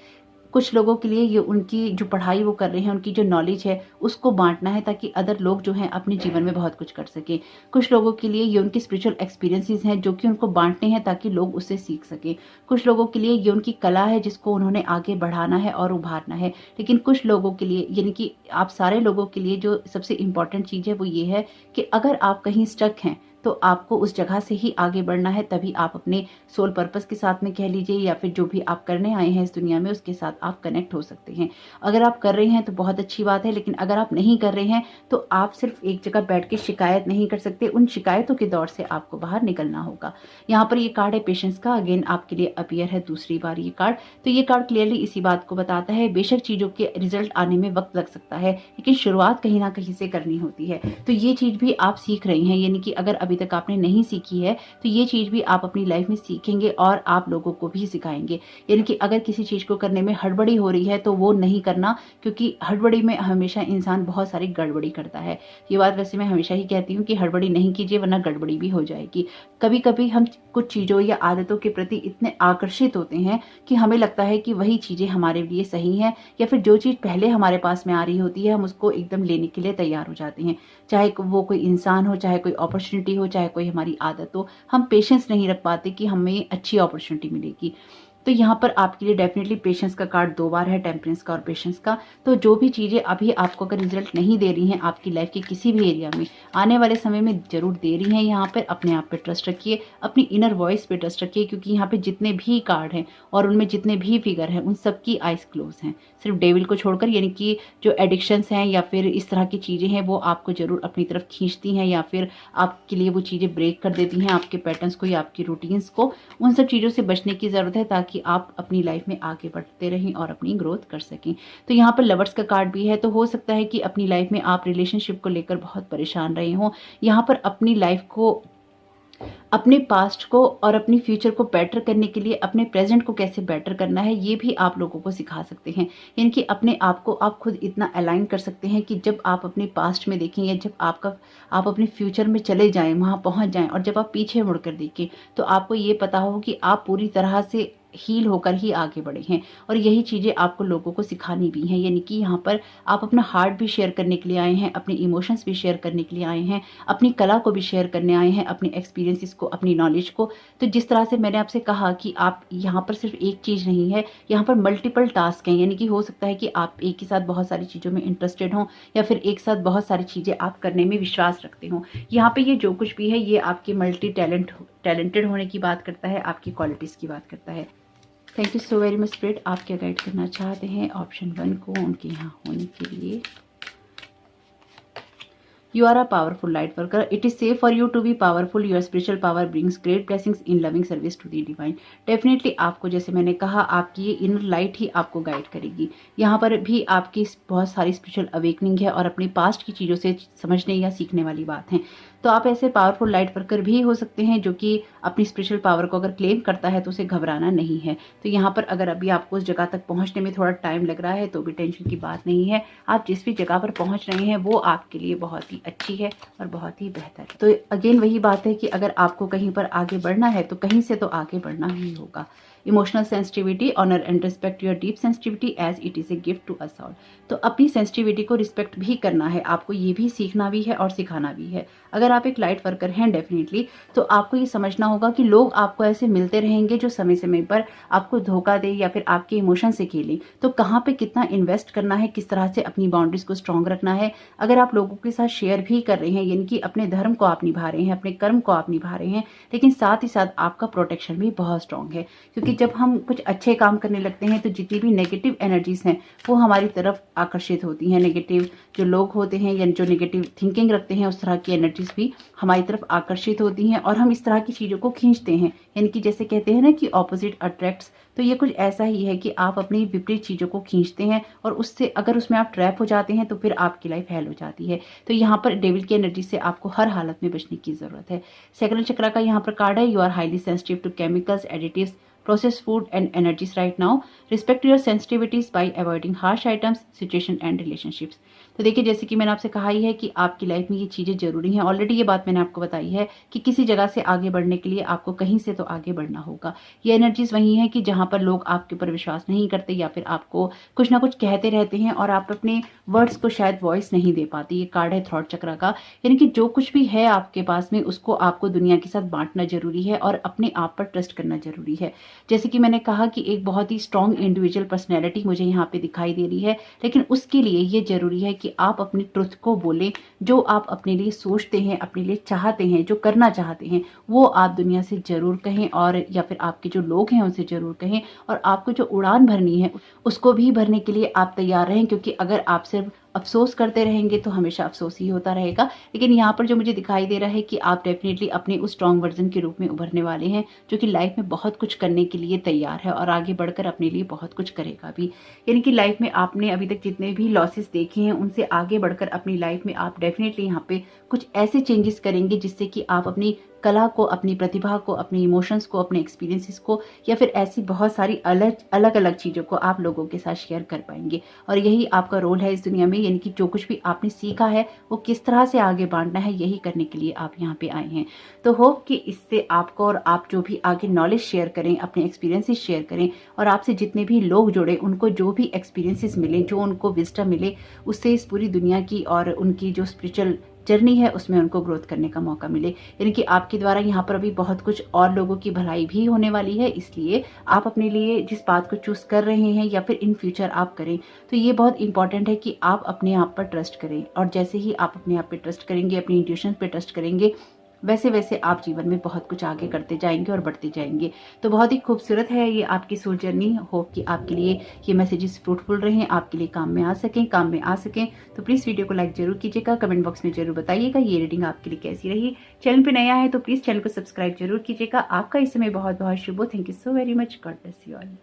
कुछ लोगों के लिए ये उनकी जो पढ़ाई वो कर रहे हैं, उनकी जो नॉलेज है उसको बांटना है ताकि अदर लोग जो हैं अपने जीवन में बहुत कुछ कर सकें। कुछ लोगों के लिए ये उनकी स्पिरिचुअल एक्सपीरियंसेस हैं जो कि उनको बांटने हैं ताकि लोग उससे सीख सकें। कुछ लोगों के लिए ये उनकी कला है जिसको उन्होंने आगे बढ़ाना है और उभारना है। लेकिन कुछ लोगों के लिए, यानी कि आप सारे लोगों के लिए जो सबसे इम्पॉर्टेंट चीज़ है वो ये है कि अगर आप कहीं स्टक हैं तो आपको उस जगह से ही आगे बढ़ना है, तभी आप अपने सोल पर्पस के साथ में कह लीजिए या फिर जो भी आप करने आए हैं इस दुनिया में उसके साथ आप कनेक्ट हो सकते हैं। अगर आप कर रहे हैं तो बहुत अच्छी बात है, लेकिन अगर आप नहीं कर रहे हैं तो आप सिर्फ एक जगह बैठ के शिकायत नहीं कर सकते, उन शिकायतों के दौर से आपको बाहर निकलना होगा। यहाँ पर ये कार्ड है पेशेंस का, अगेन आपके लिए अपीयर है दूसरी बार ये कार्ड। तो ये कार्ड क्लियरली इसी बात को बताता है, बेशक चीज़ों के रिजल्ट आने में वक्त लग सकता है, लेकिन शुरुआत कहीं ना कहीं से करनी होती है। तो ये चीज़ भी आप सीख रही हैं, यानी कि अगर अभी तक आपने नहीं सीखी है तो ये चीज़ भी आप अपनी लाइफ में सीखेंगे और आप लोगों को भी सिखाएंगे। यानी कि अगर किसी चीज़ को करने में हड़बड़ी हो रही है तो वो नहीं करना, क्योंकि हड़बड़ी में हमेशा इंसान बहुत सारी गड़बड़ी करता है। ये बात वैसे मैं हमेशा ही कहती हूँ कि हड़बड़ी नहीं कीजिए वरना गड़बड़ी भी हो जाएगी। कभी कभी हम कुछ चीज़ों या आदतों के प्रति इतने आकर्षित होते हैं कि हमें लगता है कि वही चीज़ें हमारे लिए सही हैं, या फिर जो चीज़ पहले हमारे पास में आ रही होती है हम उसको एकदम लेने के लिए तैयार हो जाते हैं। चाहे वो कोई इंसान हो, चाहे कोई अपॉर्चुनिटी हो, चाहे कोई हमारी आदत हो, हम पेशेंस नहीं रख पाते कि हमें अच्छी अपॉर्चुनिटी मिलेगी। तो यहाँ पर आपके लिए डेफिनेटली पेशेंस का कार्ड 2 बार है, टेम्परेंस का और पेशेंस का। तो जो भी चीज़ें अभी आपको अगर रिजल्ट नहीं दे रही हैं आपकी लाइफ के किसी भी एरिया में, आने वाले समय में जरूर दे रही हैं। यहाँ पर अपने आप पे ट्रस्ट रखिए, अपनी इनर वॉइस पे ट्रस्ट रखिए, क्योंकि यहाँ पे जितने भी कार्ड हैं और उनमें जितने भी फिगर हैं उन सबकी आइज क्लोज हैं, सिर्फ डेविल को छोड़कर। यानी कि जो एडिक्शंस हैं या फिर इस तरह की चीज़ें हैं वो आपको जरूर अपनी तरफ खींचती हैं, या फिर आपके लिए वो चीज़ें ब्रेक कर देती हैं, आपके पैटर्न्स को या आपकी रूटीन्स को। उन सब चीज़ों से बचने की ज़रूरत है ताकि आप अपनी लाइफ में आगे बढ़ते रहें और अपनी ग्रोथ कर सकें। तो यहाँ पर लवर्स का कार्ड भी है, तो हो सकता है कि अपनी लाइफ में आप रिलेशनशिप को लेकर बहुत परेशान रहे हों। यहाँ पर अपनी लाइफ को, अपने पास्ट को और अपनी फ्यूचर को बेटर करने के लिए अपने प्रेजेंट को कैसे बेटर करना है ये भी आप लोगों को सिखा सकते हैं। यानी कि अपने आप को आप खुद इतना अलाइन कर सकते हैं कि जब आप अपने पास्ट में देखें या जब आप अपने फ्यूचर में चले जाएं, वहां पहुंच जाएं, और जब आप पीछे मुड़कर देखें तो आपको ये पता हो कि आप पूरी तरह से हील होकर ही आगे बढ़े हैं। और यही चीज़ें आपको लोगों को सिखानी भी हैं। यानी कि यहाँ पर आप अपना हार्ट भी शेयर करने के लिए आए हैं, अपने इमोशंस भी शेयर करने के लिए आए हैं, अपनी कला को भी शेयर करने आए हैं, अपने एक्सपीरियंसेस को, अपनी नॉलेज को। तो जिस तरह से मैंने आपसे कहा कि आप यहाँ पर सिर्फ एक चीज़ नहीं है, यहाँ पर मल्टीपल टास्क हैं। यानी कि हो सकता है कि आप एक ही साथ बहुत सारी चीज़ों में इंटरेस्टेड हों, या फिर एक साथ बहुत सारी चीज़ें आप करने में विश्वास रखते हों। यहाँ पे ये जो कुछ भी है ये आपके मल्टी टैलेंटेड होने की बात करता है, आपकी क्वालिटीज़ की बात करता है। Thank you so very much spirit. आप क्या गाइड करना चाहते हैं ऑप्शन 1 को उनके यहाँ होने के लिए? You are a powerful light worker. It is safe for you to be powerful. Your spiritual power brings great blessings in loving service to the divine. Definitely आपको, जैसे मैंने कहा, आपकी ये इनर लाइट ही आपको गाइड करेगी। यहाँ पर भी आपकी बहुत सारी स्पिरिचुअल अवेकनिंग है और अपनी पास्ट की चीज़ों से समझने या सीखने वाली बात है। तो आप ऐसे पावरफुल लाइट वर्कर भी हो सकते हैं जो कि अपनी स्पिरिचुअल पावर को अगर क्लेम करता है तो उसे घबराना नहीं है। तो यहाँ पर अगर अभी आपको उस जगह तक पहुँचने में थोड़ा टाइम लग रहा है तो भी टेंशन की बात नहीं है। आप जिस भी जगह पर पहुँच रहे हैं वो आपके लिए बहुत ही अच्छी है और बहुत ही बेहतर है। तो अगेन वही बात है कि अगर आपको कहीं पर आगे बढ़ना है तो कहीं से तो आगे बढ़ना ही होगा। Emotional sensitivity, honour and respect your deep sensitivity as it is a gift to us all. तो अपनी सेंसिटिविटी को रिस्पेक्ट भी करना है, आपको ये भी सीखना भी है और सिखाना भी है। अगर आप एक लाइट वर्कर हैं डेफिनेटली, तो आपको ये समझना होगा कि लोग आपको ऐसे मिलते रहेंगे जो समय समय पर आपको धोखा दे या फिर आपके इमोशन से खेलें। तो कहाँ पे कितना इन्वेस्ट करना है, किस तरह से अपनी बाउंड्रीज को स्ट्रॉन्ग रखना है। अगर आप लोगों के साथ शेयर भी कर रहे हैं, यानी कि अपने धर्म को आप निभा रहे हैं, अपने कर्म को आप निभा रहे हैं, लेकिन साथ ही साथ आपका प्रोटेक्शन भी बहुत स्ट्रॉन्ग है। क्योंकि जब हम कुछ अच्छे काम करने लगते हैं तो जितनी भी नेगेटिव एनर्जीज हैं वो हमारी तरफ आकर्षित होती हैं। नेगेटिव जो लोग होते हैं या जो नेगेटिव थिंकिंग रखते हैं, उस तरह की एनर्जीज भी हमारी तरफ आकर्षित होती हैं और हम इस तरह की चीज़ों को खींचते हैं। यानी कि जैसे कहते हैं ना कि ऑपोजिट अट्रैक्ट्स, तो ये कुछ ऐसा ही है कि आप अपनी विपरीत चीज़ों को खींचते हैं और उससे अगर उसमें आप ट्रैप हो जाते हैं तो फिर आपकी लाइफ हेल हो जाती है। तो यहाँ पर डेविल की एनर्जी से आपको हर हालत में बचने की जरूरत है। सेकंड चक्र का यहाँ पर कार्ड है, you are highly sensitive to chemicals, additives, processed food and energies right now. Respect your sensitivities by avoiding harsh items, situation and relationships. तो देखिए, जैसे कि मैंने आपसे कहा ही है कि आपकी लाइफ में ये चीज़ें ज़रूरी हैं। ऑलरेडी ये बात मैंने आपको बताई है कि किसी जगह से आगे बढ़ने के लिए आपको कहीं से तो आगे बढ़ना होगा। ये एनर्जीज वही हैं कि जहाँ पर लोग आपके ऊपर विश्वास नहीं करते या फिर आपको कुछ ना कुछ कहते रहते हैं और आप अपने वर्ड्स को शायद वॉइस नहीं दे पाती। ये कार्ड है थॉट चक्र का, यानी कि जो कुछ भी है आपके पास में उसको आपको दुनिया के साथ बांटना जरूरी है और अपने आप पर ट्रस्ट करना जरूरी है। जैसे कि मैंने कहा कि एक बहुत ही स्ट्रॉन्ग इंडिविजुअल पर्सनैलिटी मुझे यहाँ पे दिखाई दे रही है, लेकिन उसके लिए ये जरूरी है कि आप अपनी ट्रुथ को बोलें। जो आप अपने लिए सोचते हैं, अपने लिए चाहते हैं, जो करना चाहते हैं, वो आप दुनिया से जरूर कहें और या फिर आपके जो लोग हैं उनसे जरूर कहें। और आपको जो उड़ान भरनी है उसको भी भरने के लिए आप तैयार रहें, क्योंकि अगर आप सिर्फ अफसोस करते रहेंगे तो हमेशा अफसोस ही होता रहेगा। लेकिन यहाँ पर जो मुझे दिखाई दे रहा है कि आप डेफिनेटली अपने उस स्ट्रॉन्ग वर्जन के रूप में उभरने वाले हैं, जो कि लाइफ में बहुत कुछ करने के लिए तैयार है और आगे बढ़कर अपने लिए बहुत कुछ करेगा भी। यानी कि लाइफ में आपने अभी तक जितने भी लॉसेस देखे हैं उनसे आगे बढ़कर अपनी लाइफ में आप डेफिनेटली यहाँ पे कुछ ऐसे चेंजेस करेंगे जिससे कि आप अपनी कला को, अपनी प्रतिभा को, अपने इमोशंस को, अपने एक्सपीरियंसेस को या फिर ऐसी बहुत सारी अलग अलग चीज़ों को आप लोगों के साथ शेयर कर पाएंगे। और यही आपका रोल है इस दुनिया में, यानी कि जो कुछ भी आपने सीखा है वो किस तरह से आगे बांटना है, यही करने के लिए आप यहाँ पे आए हैं। तो होप कि इससे आपको और आप जो भी आगे नॉलेज शेयर करें, अपने एक्सपीरियंसेस शेयर करें और आपसे जितने भी लोग जुड़े उनको जो भी एक्सपीरियंसेस मिले, जो उनको विजडम मिले, उससे इस पूरी दुनिया की और उनकी जो स्पिरिचुअल जर्नी है उसमें उनको ग्रोथ करने का मौका मिले। यानी कि आपके द्वारा यहाँ पर अभी बहुत कुछ और लोगों की भलाई भी होने वाली है, इसलिए आप अपने लिए जिस बात को चूज कर रहे हैं या फिर इन फ्यूचर आप करें, तो ये बहुत इंपॉर्टेंट है कि आप अपने आप पर ट्रस्ट करें। और जैसे ही आप अपने आप पे ट्रस्ट करेंगे, अपनी इंट्यूशन पे ट्रस्ट करेंगे, वैसे वैसे आप जीवन में बहुत कुछ आगे करते जाएंगे और बढ़ते जाएंगे। तो बहुत ही खूबसूरत है ये आपकी सोल जर्नी। होप कि आपके लिए ये मैसेजेस फ्रूटफुल रहें, आपके लिए काम में आ सकें। तो प्लीज़ वीडियो को लाइक जरूर कीजिएगा, कमेंट बॉक्स में जरूर बताइएगा ये रीडिंग आपके लिए कैसी रही। चैनल पे नया है तो प्लीज़ चैनल को सब्सक्राइब जरूर कीजिएगा। आपका इस समय बहुत बहुत शुभ हो। Thank you so very much. God bless you all.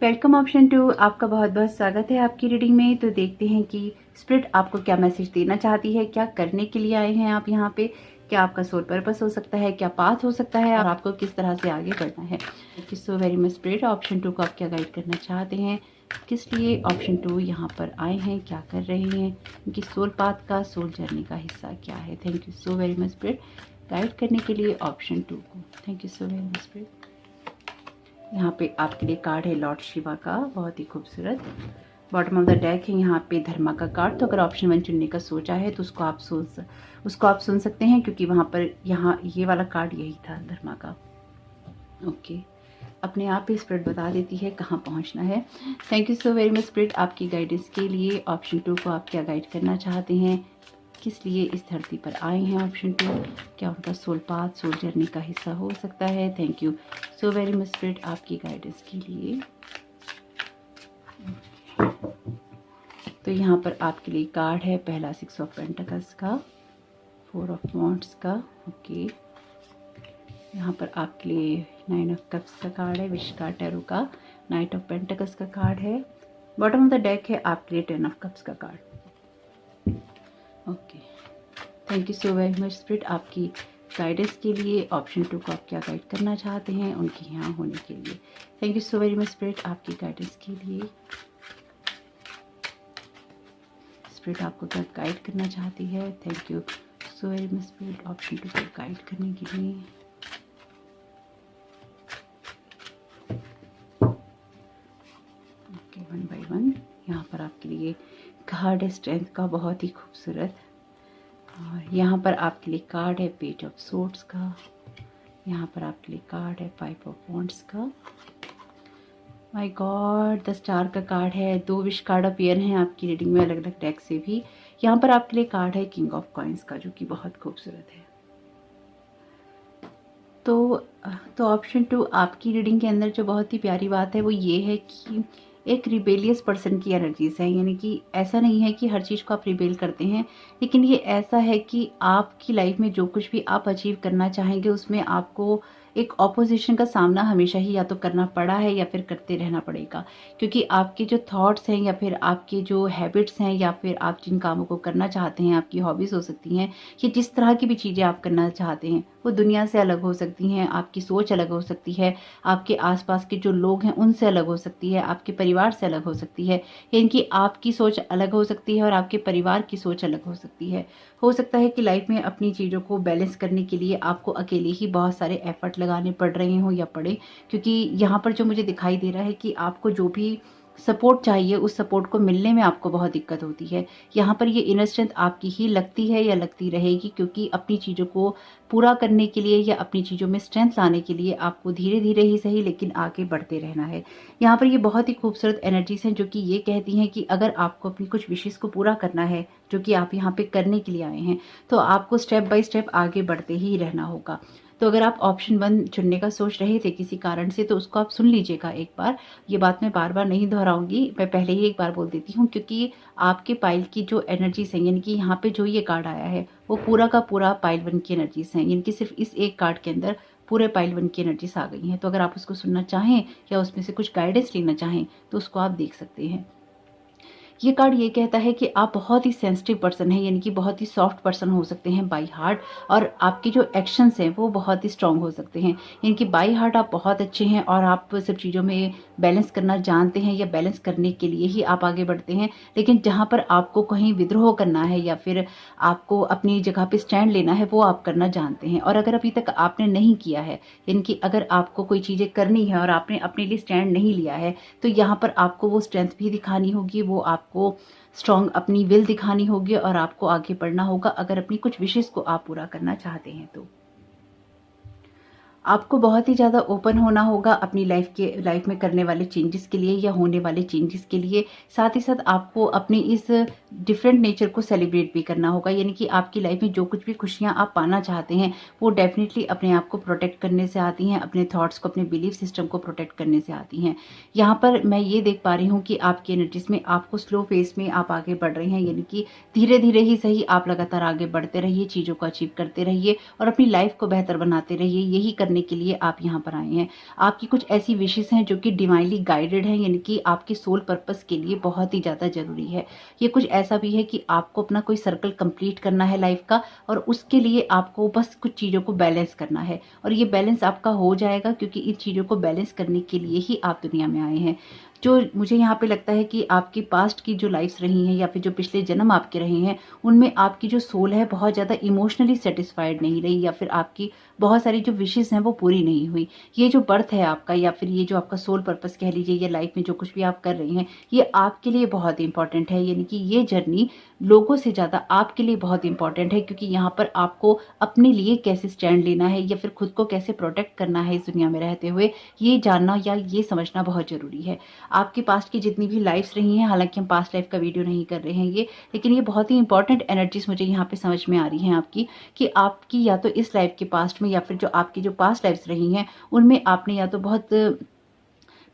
Welcome option 2, आपका बहुत बहुत स्वागत है आपकी रीडिंग में। तो देखते हैं कि स्पिरिट आपको क्या मैसेज देना चाहती है, क्या करने के लिए आए हैं आप यहाँ पे, क्या आपका सोल पर्पस हो सकता है, क्या पाथ हो सकता है और आपको किस तरह से आगे बढ़ना है। Thank you so very much spirit. Option 2 को आप क्या गाइड करना चाहते हैं, किस लिए ऑप्शन 2 यहाँ पर आए हैं, क्या कर रहे हैं, उनकी सोल पाथ का, सोल जर्नी का हिस्सा क्या है। Thank you so very much spirit guide करने के लिए ऑप्शन 2 को। Thank you so very much spirit. यहाँ पे आपके लिए कार्ड है लॉर्ड शिवा का, बहुत ही खूबसूरत। बॉटम ऑफ द डेक है यहाँ पे धर्मा का कार्ड। तो अगर ऑप्शन 1 चुनने का सोचा है तो उसको आप सुन सकते हैं, क्योंकि वहाँ पर यहाँ ये वाला कार्ड यही था धर्मा का। ओके, अपने आप ही स्पिरिट बता देती है कहाँ पहुँचना है। Thank you so very much spirit आपकी गाइडेंस के लिए। ऑप्शन 2 को आप क्या गाइड करना चाहते हैं, किस लिए इस धरती पर आए हैं। ऑप्शन 2 क्या उनका सोल पाथ, सोल जर्नी का हिस्सा हो सकता है। Thank you so very much spirit आपकी गाइडेंस के लिए। तो यहाँ पर आपके लिए कार्ड है पहला 6 ऑफ पेंटिकल्स का, 4 ऑफ वॉन्ड्स का। ओके, यहाँ पर आपके लिए 9 ऑफ कप्स का कार्ड है, विश का टैरो का, नाइट ऑफ पेंटिकल्स का कार्ड है। बॉटम ऑफ द डेक है आपके लिए 10 ऑफ कप्स का card. Okay, thank you so very much spirit आपकी गाइडेंस के लिए। ऑप्शन 2 को आप क्या गाइड करना चाहते हैं उनके यहाँ होने के लिए। Thank you so very much spirit आपकी गाइडेंस के लिए। स्पिरिट आपको क्या गाइड करना चाहती है। Thank you so very much spirit option 2 को गाइड करने के लिए। ये कार्ड है स्ट्रेंथ का, बहुत ही खूबसूरत। और यहाँ पर आपके लिए कार्ड है पेज ऑफ सोर्ड्स का। यहाँ पर आपके लिए कार्ड है 5 ऑफ वॉन्ड्स का। माय गॉड, द स्टार का कार्ड है। 2 विश कार्ड अपीयर हैं आपकी रीडिंग में अलग अलग डेक से भी। यहाँ पर आपके लिए कार्ड है किंग ऑफ कॉइंस का, जो कि बहुत खूबसूरत है। तो ऑप्शन 2 आपकी रीडिंग के अंदर जो बहुत ही प्यारी बात है वो ये है कि एक रिबेलियस पर्सन की एनर्जीज है। यानी कि ऐसा नहीं है कि हर चीज़ को आप रिबेल करते हैं, लेकिन ये ऐसा है कि आपकी लाइफ में जो कुछ भी आप अचीव करना चाहेंगे उसमें आपको एक ऑपोजिशन का सामना हमेशा ही या तो करना पड़ा है या फिर करते रहना पड़ेगा, क्योंकि आपके जो थॉट्स हैं या फिर आपके जो हैबिट्स हैं या फिर आप जिन कामों को करना चाहते हैं, आपकी हॉबीज़ हो सकती हैं, कि जिस तरह की भी चीज़ें आप करना चाहते हैं वो दुनिया से अलग हो सकती हैं, आपकी सोच अलग हो सकती है, आपके आसपास के जो लोग हैं उनसे अलग हो सकती है, आपके परिवार से अलग हो सकती है। यानी कि आपकी सोच अलग हो सकती है और आपके परिवार की सोच अलग हो सकती है। हो सकता है कि लाइफ में अपनी चीज़ों को बैलेंस करने के लिए आपको अकेले ही बहुत सारे एफर्ट लगाने पड़ रहे हों या पड़े, क्योंकि यहाँ पर जो मुझे दिखाई दे रहा है कि आपको जो भी सपोर्ट चाहिए उस सपोर्ट को मिलने में आपको बहुत दिक्कत होती है। यहाँ पर ये इनर स्ट्रेंथ आपकी ही लगती है या लगती रहेगी, क्योंकि अपनी चीज़ों को पूरा करने के लिए या अपनी चीज़ों में स्ट्रेंथ लाने के लिए आपको धीरे धीरे ही सही लेकिन आगे बढ़ते रहना है। यहाँ पर ये बहुत ही खूबसूरत एनर्जीज हैं जो कि ये कहती हैं कि अगर आपको अपनी कुछ विशेष को पूरा करना है, जो कि आप यहाँ पे करने के लिए आए हैं, तो आपको स्टेप बाय स्टेप आगे बढ़ते ही रहना होगा। तो अगर आप ऑप्शन 1 चुनने का सोच रहे थे किसी कारण से, तो उसको आप सुन लीजिएगा एक बार। ये बात मैं बार बार नहीं दोहराऊंगी, मैं पहले ही एक बार बोल देती हूँ, क्योंकि आपके पाइल की जो एनर्जीज है, यानी कि यहाँ पे जो ये कार्ड आया है वो पूरा का पूरा पाइल 1 की एनर्जीज हैं, यानी कि सिर्फ इस एक कार्ड के अंदर पूरे पाइल 1 की एनर्जीज आ गई हैं। तो अगर आप उसको सुनना चाहें या उसमें से कुछ गाइडेंस लेना चाहें तो उसको आप देख सकते हैं। ये कार्ड ये कहता है कि आप बहुत ही सेंसिटिव पर्सन हैं, यानी कि बहुत ही सॉफ्ट पर्सन हो सकते हैं बाई हार्ट, और आपके जो एक्शंस हैं वो बहुत ही स्ट्रांग हो सकते हैं। यानी कि बाई हार्ट आप बहुत अच्छे हैं और आप सब चीज़ों में बैलेंस करना जानते हैं या बैलेंस करने के लिए ही आप आगे बढ़ते हैं। लेकिन जहाँ पर आपको कहीं विद्रोह करना है या फिर आपको अपनी जगह पे स्टैंड लेना है वो आप करना जानते हैं। और अगर अभी तक आपने नहीं किया है, यानी कि अगर आपको कोई चीज़ें करनी है और आपने अपने लिए स्टैंड नहीं लिया है, तो यहाँ पर आपको वो स्ट्रेंथ भी दिखानी होगी, वो आपको स्ट्रॉन्ग अपनी विल दिखानी होगी और आपको आगे बढ़ना होगा अगर अपनी कुछ विशेष को आप पूरा करना चाहते हैं। तो आपको बहुत ही ज़्यादा ओपन होना होगा अपनी लाइफ में करने वाले चेंजेस के लिए या होने वाले चेंजेस के लिए। साथ ही साथ आपको अपनी इस डिफरेंट नेचर को सेलिब्रेट भी करना होगा, यानी कि आपकी लाइफ में जो कुछ भी खुशियां आप पाना चाहते हैं वो डेफिनेटली अपने आप को प्रोटेक्ट करने से आती हैं, अपने थॉट्स को, अपने बिलीफ सिस्टम को प्रोटेक्ट करने से आती हैं। यहाँ पर मैं ये देख पा रही हूँ कि आपकी एनर्जीज में आपको स्लो फेस में आप आगे बढ़ रहे हैं, यानी कि धीरे धीरे ही सही आप लगातार आगे बढ़ते रहिए, चीज़ों को अचीव करते रहिए और अपनी लाइफ को बेहतर बनाते रहिए। यही करने के लिए आप यहाँ पर आए हैं। आपकी कुछ ऐसी विशेष हैं जो कि डिवाइनली गाइडेड हैं, यानी कि आपके सोल पर्पस के लिए बहुत ही ज़्यादा जरूरी है। ये कुछ ऐसा भी है कि आपको अपना कोई सर्कल कंप्लीट करना है लाइफ का, और उसके लिए आपको बस कुछ चीज़ों को बैलेंस करना है, और ये बैलेंस आपका हो जाएगा, क्योंकि इन चीज़ों को बैलेंस करने के लिए ही आप दुनिया में आए हैं। जो मुझे यहाँ पे लगता है कि आपकी पास्ट की जो लाइफ्स रही हैं या फिर जो पिछले जन्म आपके रहे हैं, उनमें आपकी जो सोल है बहुत ज़्यादा इमोशनली सेटिस्फाइड नहीं रही, या फिर आपकी बहुत सारी जो विशेष हैं वो पूरी नहीं हुई। ये जो बर्थ है आपका, या फिर ये जो आपका सोल पर्पस कह लीजिए, या लाइफ में जो कुछ भी आप कर रहे हैं, ये आपके लिए बहुत इंपॉर्टेंट है। यानी कि ये जर्नी लोगों से ज़्यादा आपके लिए बहुत इंपॉर्टेंट है, क्योंकि यहाँ पर आपको अपने लिए कैसे स्टैंड लेना है या फिर खुद को कैसे प्रोटेक्ट करना है इस दुनिया में रहते हुए, ये जानना या ये समझना बहुत ज़रूरी है। आपके पास्ट की जितनी भी लाइफ्स रही हैं, हालांकि हम पास्ट लाइफ का वीडियो नहीं कर रहे हैं ये, लेकिन ये बहुत ही इंपॉर्टेंट एनर्जीज मुझे यहाँ पे समझ में आ रही हैं आपकी, कि आपकी या तो इस लाइफ के पास्ट में या फिर जो आपकी जो पास्ट लाइफ्स रही हैं उनमें आपने या तो बहुत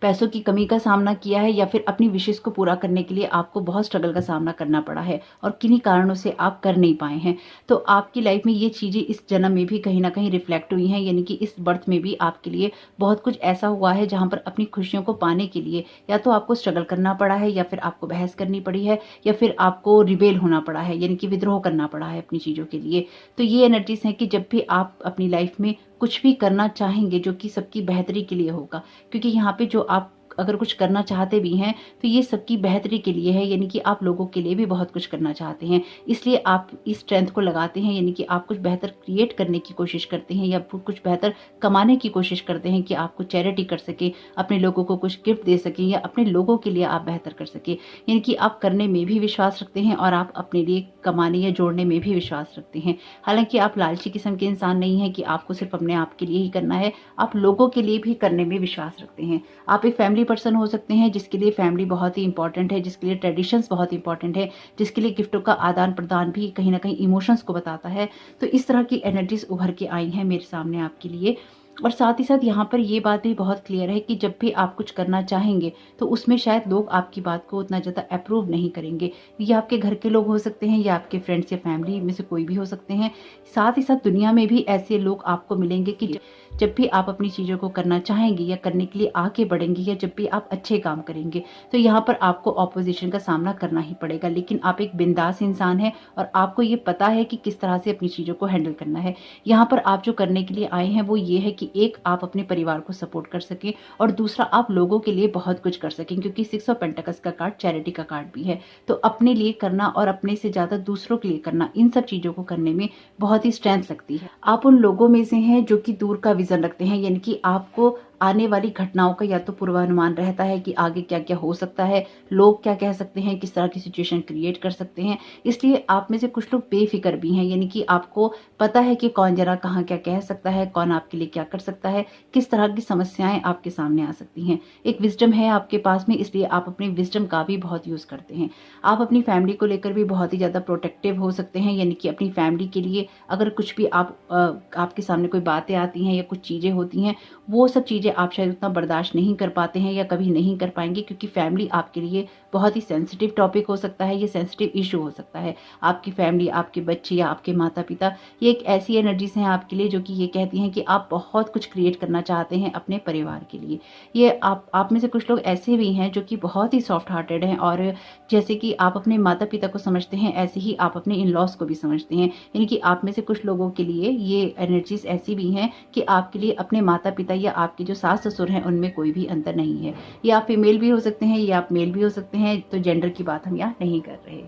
पैसों की कमी का सामना किया है, या फिर अपनी विशेष को पूरा करने के लिए आपको बहुत स्ट्रगल का सामना करना पड़ा है और किन्हीं कारणों से आप कर नहीं पाए हैं। तो आपकी लाइफ में ये चीज़ें इस जन्म में भी कहीं ना कहीं रिफ्लेक्ट हुई हैं, यानी कि इस बर्थ में भी आपके लिए बहुत कुछ ऐसा हुआ है जहां पर अपनी खुशियों को पाने के लिए या तो आपको स्ट्रगल करना पड़ा है, या फिर आपको बहस करनी पड़ी है, या फिर आपको रिबेल होना पड़ा है, यानी कि विद्रोह करना पड़ा है अपनी चीज़ों के लिए। तो ये एनर्जीज हैं कि जब भी आप अपनी लाइफ में कुछ भी करना चाहेंगे जो कि सबकी बेहतरी के लिए होगा, क्योंकि यहाँ पे जो आप अगर कुछ करना चाहते भी हैं तो ये सबकी बेहतरी के लिए है, यानी कि आप लोगों के लिए भी बहुत कुछ करना चाहते हैं, इसलिए आप इस स्ट्रेंथ को लगाते हैं, यानी कि आप कुछ बेहतर क्रिएट करने की कोशिश करते हैं या कुछ बेहतर कमाने की कोशिश करते हैं कि आप कुछ चैरिटी कर सकें, अपने लोगों को कुछ गिफ्ट दे सकें या अपने लोगों के लिए आप बेहतर कर सकें। यानी कि आप करने में भी विश्वास रखते हैं और आप अपने लिए कमाने या जोड़ने में भी विश्वास रखते हैं। हालांकि आप लालची किस्म के इंसान नहीं हैं कि आपको सिर्फ अपने आप के लिए ही करना है, आप लोगों के लिए भी करने में विश्वास रखते हैं। आप एक फैमिली पर्सन हो सकते हैं जिसके लिए फैमिली बहुत ही इंपॉर्टेंट है, जिसके लिए ट्रेडिशंस बहुत इंपॉर्टेंट है, जिसके लिए गिफ्टों का आदान प्रदान भी कहीं ना कहीं इमोशंस को बताता है। तो इस तरह की एनर्जीज उभर के आई हैं मेरे सामने आपके लिए। और साथ ही साथ यहाँ पर ये बात भी बहुत क्लियर है कि जब भी आप कुछ करना चाहेंगे तो उसमें शायद लोग आपकी बात को उतना ज़्यादा अप्रूव नहीं करेंगे। ये आपके घर के लोग हो सकते हैं या आपके फ्रेंड्स या फैमिली में से कोई भी हो सकते हैं। साथ ही साथ दुनिया में भी ऐसे लोग आपको मिलेंगे कि जब भी आप अपनी चीज़ों को करना चाहेंगे या करने के लिए आगे बढ़ेंगे या जब भी आप अच्छे काम करेंगे तो यहाँ पर आपको ऑपोजिशन का सामना करना ही पड़ेगा। लेकिन आप एक बिंदास इंसान हैं और आपको ये पता है कि किस तरह से अपनी चीज़ों को हैंडल करना है। यहाँ पर आप जो करने के लिए आए हैं वो ये है कि एक आप अपने परिवार को सपोर्ट कर सकें और दूसरा आप लोगों के लिए बहुत कुछ कर सकें, क्योंकि 6 ऑफ पेंटिकल्स का कार्ड चैरिटी का कार्ड भी है। तो अपने लिए करना और अपने से ज़्यादा दूसरों के लिए करना, इन सब चीज़ों को करने में बहुत ही स्ट्रेंथ लगती है। आप उन लोगों में से हैं जो कि दूर का विजन रखते हैं, यानी कि आपको आने वाली घटनाओं का या तो पूर्वानुमान रहता है कि आगे क्या क्या हो सकता है, लोग क्या कह सकते हैं, किस तरह की सिचुएशन क्रिएट कर सकते हैं। इसलिए आप में से कुछ लोग बेफिक्र भी हैं, यानी कि आपको पता है कि कौन जरा कहाँ क्या कह सकता है, कौन आपके लिए क्या कर सकता है, किस तरह की समस्याएं आपके सामने आ सकती हैं। एक विजडम है आपके पास में, इसलिए आप अपनी विजडम का भी बहुत यूज करते हैं। आप अपनी फैमिली को लेकर भी बहुत ही ज्यादा प्रोटेक्टिव हो सकते हैं, यानी कि अपनी फैमिली के लिए अगर कुछ भी आपके सामने कोई बातें आती हैं या कुछ चीजें होती हैं, वो सब चीजें आप शायद उतना बर्दाश्त नहीं कर पाते हैं या कभी नहीं कर पाएंगे, क्योंकि फैमिली आपके लिए बहुत ही सेंसिटिव टॉपिक हो सकता है, ये सेंसिटिव इशू हो सकता है। आपकी फैमिली, आपके बच्चे या आपके माता पिता, ये एक ऐसी एनर्जीज हैं आपके लिए जो कि ये कहती हैं कि आप बहुत कुछ क्रिएट करना चाहते हैं अपने परिवार के लिए। ये आप में से कुछ लोग ऐसे भी हैं जो कि बहुत ही सॉफ्ट हार्टेड हैं, और जैसे कि आप अपने माता पिता को समझते हैं ऐसे ही आप अपने इन लॉज को भी समझते हैं। यानी कि आप में से कुछ लोगों के लिए ये एनर्जीज ऐसी भी हैं कि आपके लिए अपने माता पिता या आपके जो सास ससुर हैं उनमें कोई भी अंतर नहीं है। ये आप फीमेल भी हो सकते हैं या आप मेल भी हो सकते हैं, तो जेंडर की बात हम यहाँ नहीं कर रहे।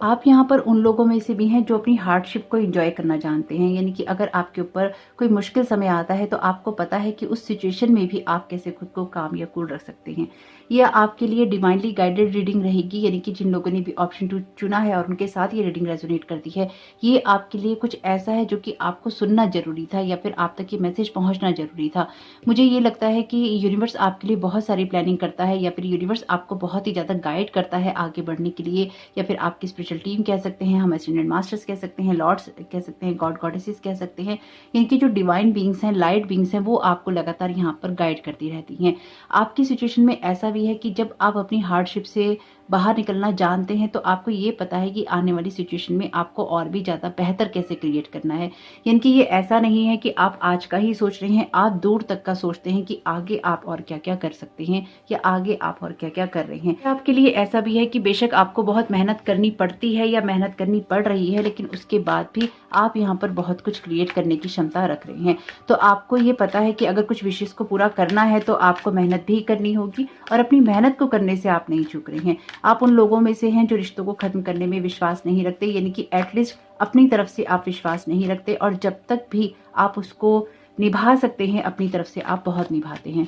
आप यहाँ पर उन लोगों में से भी हैं जो अपनी हार्डशिप को एंजॉय करना जानते हैं, यानी कि अगर आपके ऊपर कोई मुश्किल समय आता है तो आपको पता है कि उस सिचुएशन में भी आप कैसे खुद को काम या कूल रख सकते हैं। यह आपके लिए डिवाइनली गाइडेड रीडिंग रहेगी, यानी कि जिन लोगों ने भी ऑप्शन 2 चुना है और उनके साथ ये रीडिंग रेजोनेट करती है, ये आपके लिए कुछ ऐसा है जो कि आपको सुनना जरूरी था या फिर आप तक ये मैसेज पहुंचना जरूरी था। मुझे ये लगता है कि यूनिवर्स आपके लिए बहुत सारी प्लानिंग करता है या फिर यूनिवर्स आपको बहुत ही ज्यादा गाइड करता है आगे बढ़ने के लिए, या फिर आपकी स्पिरिचुअल टीम कह सकते हैं, हम एसेंडेंट मास्टर्स कह सकते हैं, लॉर्ड्स कह सकते हैं, गॉड गॉडेसेस कह सकते हैं। इनकी जो डिवाइन बींग्स हैं, लाइट बींग्स हैं, वो आपको लगातार यहाँ पर गाइड करती रहती हैं। आपकी सिचुएशन में ऐसा भी है कि जब आप अपनी हार्डशिप से बाहर निकलना जानते हैं तो आपको ये पता है कि आने वाली सिचुएशन में आपको और भी ज्यादा बेहतर कैसे क्रिएट करना है। यानी कि ये ऐसा नहीं है कि आप आज का ही सोच रहे हैं, आप दूर तक का सोचते हैं कि आगे आप और क्या क्या कर सकते हैं या आगे आप और क्या क्या कर रहे हैं। आपके लिए ऐसा भी है कि बेशक आपको बहुत मेहनत करनी पड़ती है या मेहनत करनी पड़ रही है, लेकिन उसके बाद भी आप यहाँ पर बहुत कुछ क्रिएट करने की क्षमता रख रहे हैं। तो आपको ये पता है कि अगर कुछ विशेष को पूरा करना है तो आपको मेहनत भी करनी होगी, और अपनी मेहनत को करने से आप नहीं चूक रहे हैं। आप उन लोगों में से हैं जो रिश्तों को खत्म करने में विश्वास नहीं रखते, यानी कि एटलीस्ट अपनी तरफ से आप विश्वास नहीं रखते, और जब तक भी आप उसको निभा सकते हैं अपनी तरफ से आप बहुत निभाते हैं।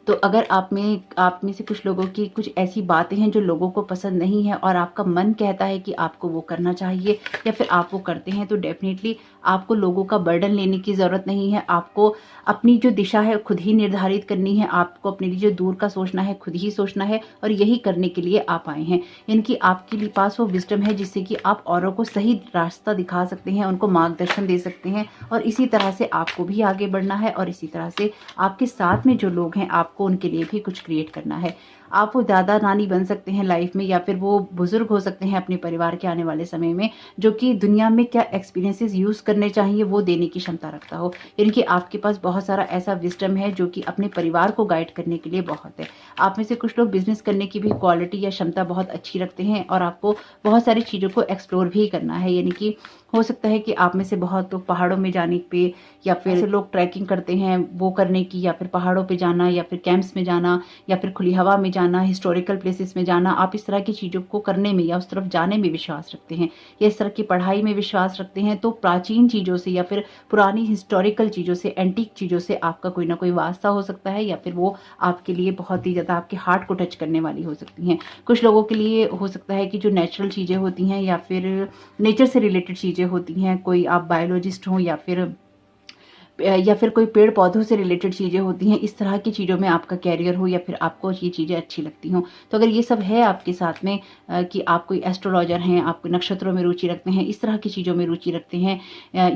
तो अगर आप में से कुछ लोगों की कुछ ऐसी बातें हैं जो लोगों को पसंद नहीं है और आपका मन कहता है कि आपको वो करना चाहिए या फिर आप वो करते हैं, तो डेफिनेटली आपको लोगों का बर्डन लेने की जरूरत नहीं है। आपको अपनी जो दिशा है खुद ही निर्धारित करनी है, आपको अपने लिए जो दूर का सोचना है खुद ही सोचना है, और यही करने के लिए आप आए हैं। यानी कि आपके लिए पास वो विजडम है जिससे कि आप औरों को सही रास्ता दिखा सकते हैं, उनको मार्गदर्शन दे सकते हैं, और इसी तरह से आपको भी आगे बढ़ना है, और इसी तरह से आपके साथ में जो लोग हैं आपको उनके लिए भी कुछ क्रिएट करना है। आप वो दादा नानी बन सकते हैं लाइफ में, या फिर वो बुजुर्ग हो सकते हैं अपने परिवार के आने वाले समय में, जो कि दुनिया में क्या एक्सपीरियंसेस यूज करने चाहिए वो देने की क्षमता रखता हो। यानी कि आपके पास बहुत सारा ऐसा विजडम है जो कि अपने परिवार को गाइड करने के लिए बहुत है। आप में से कुछ लोग बिजनेस करने की भी क्वालिटी या क्षमता बहुत अच्छी रखते हैं, और आपको बहुत सारी चीजों को एक्सप्लोर भी करना है। यानी कि हो सकता है कि आप में से बहुत लोग पहाड़ों में जाने पे या फिर ऐसे लोग ट्रैकिंग करते हैं वो करने की, या फिर पहाड़ों पे जाना, या फिर कैंप्स में जाना, या फिर खुली हवा में जाना, हिस्टोरिकल प्लेसेस में जाना, आप इस तरह की चीज़ों को करने में या उस तरफ जाने में विश्वास रखते हैं, या इस तरह की पढ़ाई में विश्वास रखते हैं, तो प्राचीन चीज़ों से या फिर पुरानी हिस्टोरिकल चीज़ों से, एंटीक चीज़ों से आपका कोई ना कोई वास्ता हो सकता है, या फिर वो आपके लिए बहुत ही ज़्यादा आपके हार्ट को टच करने वाली हो सकती हैं। कुछ लोगों के लिए हो सकता है कि जो नेचुरल चीज़ें होती हैं या फिर नेचर से रिलेटेड चीज़ें होती हैं, कोई आप बायोलॉजिस्ट हों या फिर कोई पेड़ पौधों से रिलेटेड चीज़ें होती हैं, इस तरह की चीज़ों में आपका कैरियर हो या फिर आपको ये चीज़ें अच्छी लगती हों। तो अगर ये सब है आपके साथ में कि आप कोई एस्ट्रोलॉजर हैं, आप कोई नक्षत्रों में रुचि रखते हैं, इस तरह की चीज़ों में रुचि रखते हैं,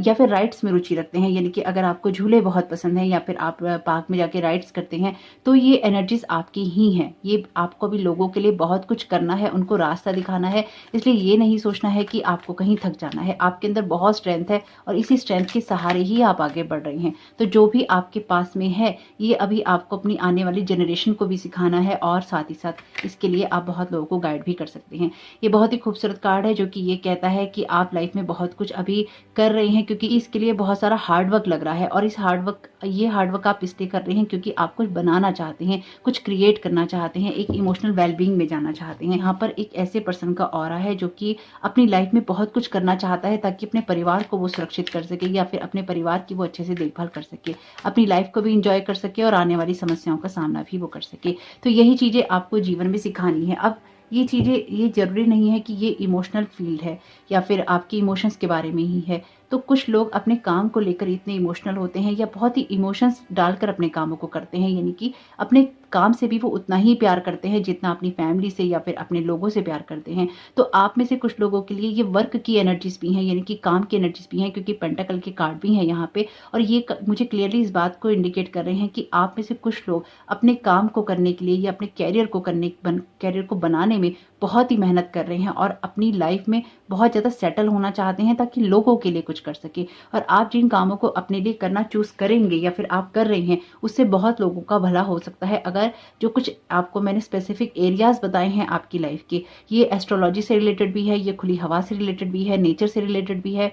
या फिर राइड्स में रुचि रखते हैं, यानी कि अगर आपको झूले बहुत पसंद हैं या फिर आप पार्क में जाके राइड्स करते हैं, तो ये एनर्जीज आपकी ही हैं। ये आपको भी लोगों के लिए बहुत कुछ करना है, उनको रास्ता दिखाना है, इसलिए ये नहीं सोचना है कि आपको कहीं थक जाना है। आपके अंदर बहुत स्ट्रेंथ है और इसी स्ट्रेंथ के सहारे ही आप आगे बढ़ रहे हैं। तो जो भी आपके पास में है, ये अभी आपको अपनी आने वाली जनरेशन को भी सिखाना है, और साथ ही साथ इसके लिए आप बहुत लोगों को गाइड भी कर सकते हैं। ये बहुत ही खूबसूरत कार्ड है जो कि ये कहता है कि आप लाइफ में बहुत कुछ अभी कर रहे हैं, क्योंकि इसके लिए बहुत सारा हार्डवर्क लग रहा है, और इस हार्डवर्क आप इसलिए कर रहे हैं क्योंकि आप कुछ बनाना चाहते हैं, कुछ क्रिएट करना चाहते हैं, एक इमोशनल वेलबींग में जाना चाहते हैं। यहाँ पर एक ऐसे पर्सन का ऑरा है जो कि अपनी लाइफ में बहुत कुछ करना चाहता है ताकि अपने परिवार को वो सुरक्षित कर सके, या फिर अपने परिवार की वो अच्छे से देखभाल कर सके, अपनी लाइफ को भी इंजॉय कर सके और आने वाली समस्याओं का सामना भी वो कर सके। तो यही चीज़ें आपको जीवन में सिखानी है। अब ये चीज़ें, ये जरूरी नहीं है कि ये इमोशनल फील्ड है या फिर आपके इमोशंस के बारे में ही है। तो कुछ लोग अपने काम को लेकर इतने इमोशनल होते हैं या बहुत ही इमोशंस डालकर अपने कामों को करते हैं, यानी कि अपने काम से भी वो उतना ही प्यार करते हैं जितना अपनी फैमिली से या फिर अपने लोगों से प्यार करते हैं। तो आप में से कुछ लोगों के लिए ये वर्क की एनर्जीज भी हैं, यानी कि काम की एनर्जीज भी हैं, क्योंकि पेंटाकल के कार्ड भी हैं यहाँ पे, और ये मुझे क्लियरली इस बात को इंडिकेट कर रहे हैं कि आप में से कुछ लोग अपने काम को करने के लिए या अपने कैरियर को बनाने में बहुत ही मेहनत कर रहे हैं और अपनी लाइफ में बहुत ज़्यादा सेटल होना चाहते हैं ताकि लोगों के लिए कुछ कर सके। और आप जिन कामों को अपने लिए करना चूज करेंगे या फिर आप कर रहे हैं, उससे बहुत लोगों का भला हो सकता है। अगर जो कुछ आपको मैंने स्पेसिफिक एरियाज बताए हैं आपकी लाइफ के, ये एस्ट्रोलॉजी से रिलेटेड भी है, ये खुली हवा से रिलेटेड भी है, नेचर से रिलेटेड भी है,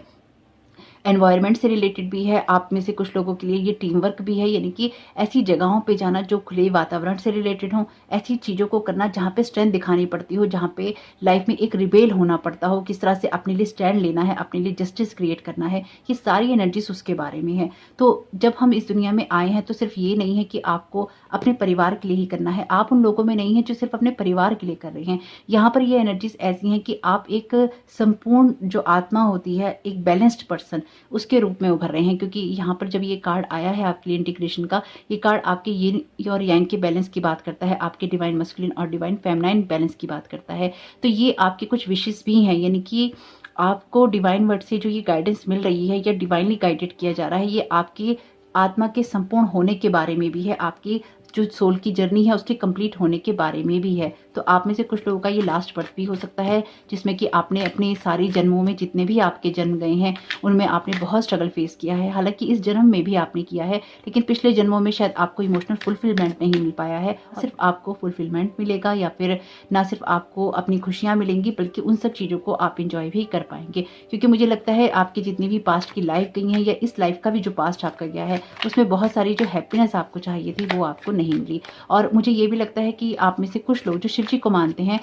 एनवायरनमेंट से रिलेटेड भी है। आप में से कुछ लोगों के लिए ये टीम वर्क भी है, यानी कि ऐसी जगहों पे जाना जो खुले वातावरण से रिलेटेड हो, ऐसी चीज़ों को करना जहाँ पे स्ट्रेंथ दिखानी पड़ती हो, जहाँ पे लाइफ में एक रिबेल होना पड़ता हो, किस तरह से अपने लिए स्टैंड लेना है, अपने लिए जस्टिस क्रिएट करना है, ये सारी एनर्जीज उसके बारे में है। तो जब हम इस दुनिया में आए हैं तो सिर्फ ये नहीं है कि आपको अपने परिवार के लिए ही करना है, आप उन लोगों में नहीं है जो सिर्फ अपने परिवार के लिए कर रहे हैं। यहाँ पर ये एनर्जीज ऐसी हैं कि आप एक संपूर्ण जो आत्मा होती है, एक बैलेंस्ड पर्सन, उसके रूप में उभर रहे हैं। क्योंकि यहाँ पर जब ये कार्ड आया है आपके लिए इंटीग्रेशन का, ये कार्ड आपके यिन और यांग के बैलेंस की बात करता है, आपके डिवाइन मस्कुलिन और डिवाइन फेमिनाइन बैलेंस की बात करता है। तो ये आपके कुछ विशेष भी हैं, यानी कि आपको डिवाइन वर्ड से जो ये गाइडेंस मिल रही है या डिवाइनली गाइडेड किया जा रहा है, ये आपकी आत्मा के संपूर्ण होने के बारे में भी है, आपकी जो सोल की जर्नी है उसके कंप्लीट होने के बारे में भी है। तो आप में से कुछ लोगों का ये लास्ट बर्थ भी हो सकता है, जिसमें कि आपने अपने सारी जन्मों में जितने भी आपके जन्म गए हैं उनमें आपने बहुत स्ट्रगल फेस किया है। हालांकि इस जन्म में भी आपने किया है, लेकिन पिछले जन्मों में शायद आपको इमोशनल फुलफिलमेंट नहीं मिल पाया है। सिर्फ आपको फुलफिलमेंट मिलेगा, या फिर ना सिर्फ आपको अपनी खुशियाँ मिलेंगी बल्कि उन सब चीज़ों को आप इंजॉय भी कर पाएंगे। क्योंकि मुझे लगता है आपकी जितनी भी पास्ट की लाइफ गई है या इस लाइफ का भी जो पास्ट आपका गया है, उसमें बहुत सारी जो हैप्पीनेस आपको चाहिए थी वो आपको नहीं मिली। और मुझे ये भी लगता है कि आप में से कुछ लोग जो शिव जी को मानते हैं,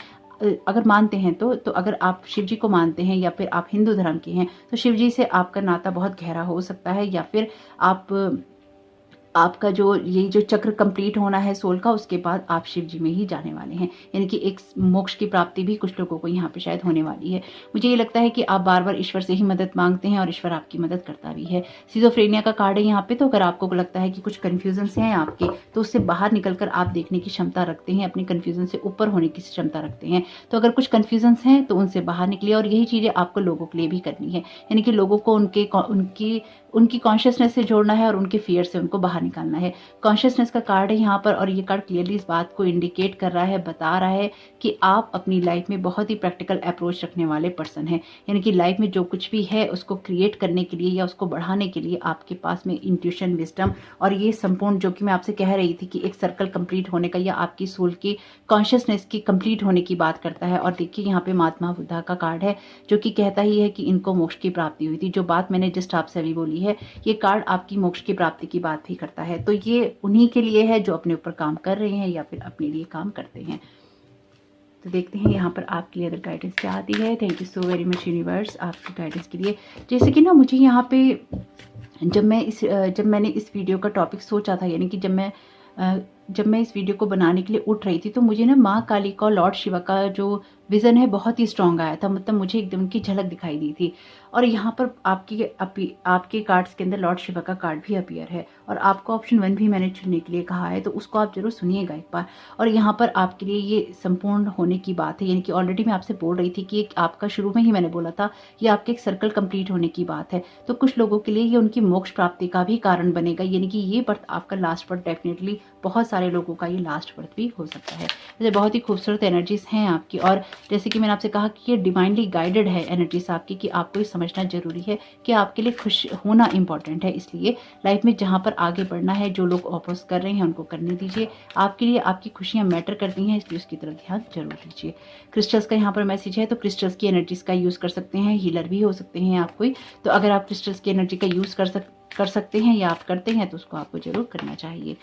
अगर मानते हैं तो अगर आप शिव जी को मानते हैं या फिर आप हिंदू धर्म के हैं, तो शिव जी से आपका नाता बहुत गहरा हो सकता है, या फिर आपका जो चक्र कंप्लीट होना है सोल का, उसके बाद आप शिव जी में ही जाने वाले हैं, यानी कि एक मोक्ष की प्राप्ति भी कुछ लोगों को यहाँ पे शायद होने वाली है। मुझे ये लगता है कि आप बार बार ईश्वर से ही मदद मांगते हैं और ईश्वर आपकी मदद करता भी है। सिजोफ्रेनिया का कार्ड है यहाँ पे, तो अगर आपको लगता है कि कुछ कन्फ्यूजन हैं आपके, तो उससे बाहर निकलकर आप देखने की क्षमता रखते हैं, अपनी कन्फ्यूजन से ऊपर होने की क्षमता रखते हैं। तो अगर कुछ कन्फ्यूजन हैं तो उनसे बाहर निकलिए, और यही चीज़ें आपको लोगों के लिए भी करनी है, यानी कि लोगों को उनकी कॉन्शियसनेस से जोड़ना है और उनके फियर से उनको बाहर निकालना है। कॉन्शियसनेस का कार्ड है यहाँ पर, और ये कार्ड क्लियरली इस बात को इंडिकेट कर रहा है, बता रहा है कि आप अपनी लाइफ में बहुत ही प्रैक्टिकल अप्रोच रखने वाले पर्सन हैं। यानी कि लाइफ में जो कुछ भी है उसको क्रिएट करने के लिए या उसको बढ़ाने के लिए आपके पास में इंट्यूशन, विजडम और ये संपूर्ण, जो कि मैं आपसे कह रही थी कि एक सर्कल कंप्लीट होने का या आपकी सोल की कॉन्शियसनेस की कंप्लीट होने की बात करता है। और देखिए यहाँ पे महात्मा बुद्धा का कार्ड है, जो कि कहता ही है कि इनको मोक्ष की प्राप्ति हुई थी। जो बात मैंने जस्ट आपसे अभी बोली है, ये कार्ड आपकी मोक्ष की प्राप्ति की बात भी करता है। तो ये उन्हीं के लिए है जो अपने ऊपर काम कर रहे हैं या फिर अपने लिए काम करते हैं। तो देखते हैं यहाँ पर आपके लिए अदर गाइडेंस क्या आती है। Thank you so very much universe आपकी गाइडेंस के लिए। जैसे कि ना मुझे यहाँ पे जब मैंने इस वीडियो का टॉपिक सोचा था, यानी कि जब मैं इस वीडियो को बनाने के लिए उठ रही थी, तो मुझे ना माँ काली का और लॉर्ड शिवा का जो विजन है बहुत ही स्ट्रांग आया था। मतलब मुझे एकदम उनकी झलक दिखाई दी थी। और यहाँ पर आपके कार्ड्स के अंदर लॉर्ड शिवा का कार्ड भी अपीयर है, और आपको ऑप्शन 1 भी मैंने चुनने के लिए कहा है, तो उसको आप जरूर सुनिएगा एक बार। और यहाँ पर आपके लिए ये संपूर्ण होने की बात है, यानी कि ऑलरेडी मैं आपसे बोल रही थी कि एक आपका शुरू में ही मैंने बोला था, ये आपके एक सर्कल कंप्लीट होने की बात है। तो कुछ लोगों के लिए ये उनकी मोक्ष प्राप्ति का भी कारण बनेगा, यानी कि ये बर्थ आपका लास्ट बर्थ, डेफिनेटली बहुत सारे लोगों का ये लास्ट बर्थ भी हो सकता है। जैसे बहुत ही खूबसूरत एनर्जीज हैं आपकी, और जैसे कि मैंने आपसे कहा कि ये डिवाइनली गाइडेड है एनर्जीज आपकी, कि आपको ये समझना जरूरी है कि आपके लिए खुश होना इंपॉर्टेंट है। इसलिए लाइफ में जहां पर आगे बढ़ना है, जो लोग अपोज कर रहे हैं उनको करने दीजिए। आपके लिए आपकी खुशियां मैटर करती हैं, इसलिए उसकी तरफ ध्यान जरूर दीजिए। क्रिस्टल्स का यहाँ पर मैसेज है, तो क्रिस्टल्स की एनर्जीज का यूज कर सकते हैं, हीलर भी हो सकते हैं आप कोई। तो अगर आप क्रिस्टल्स की एनर्जी का यूज कर सकते हैं या आप करते हैं, तो उसको आपको जरूर करना चाहिए।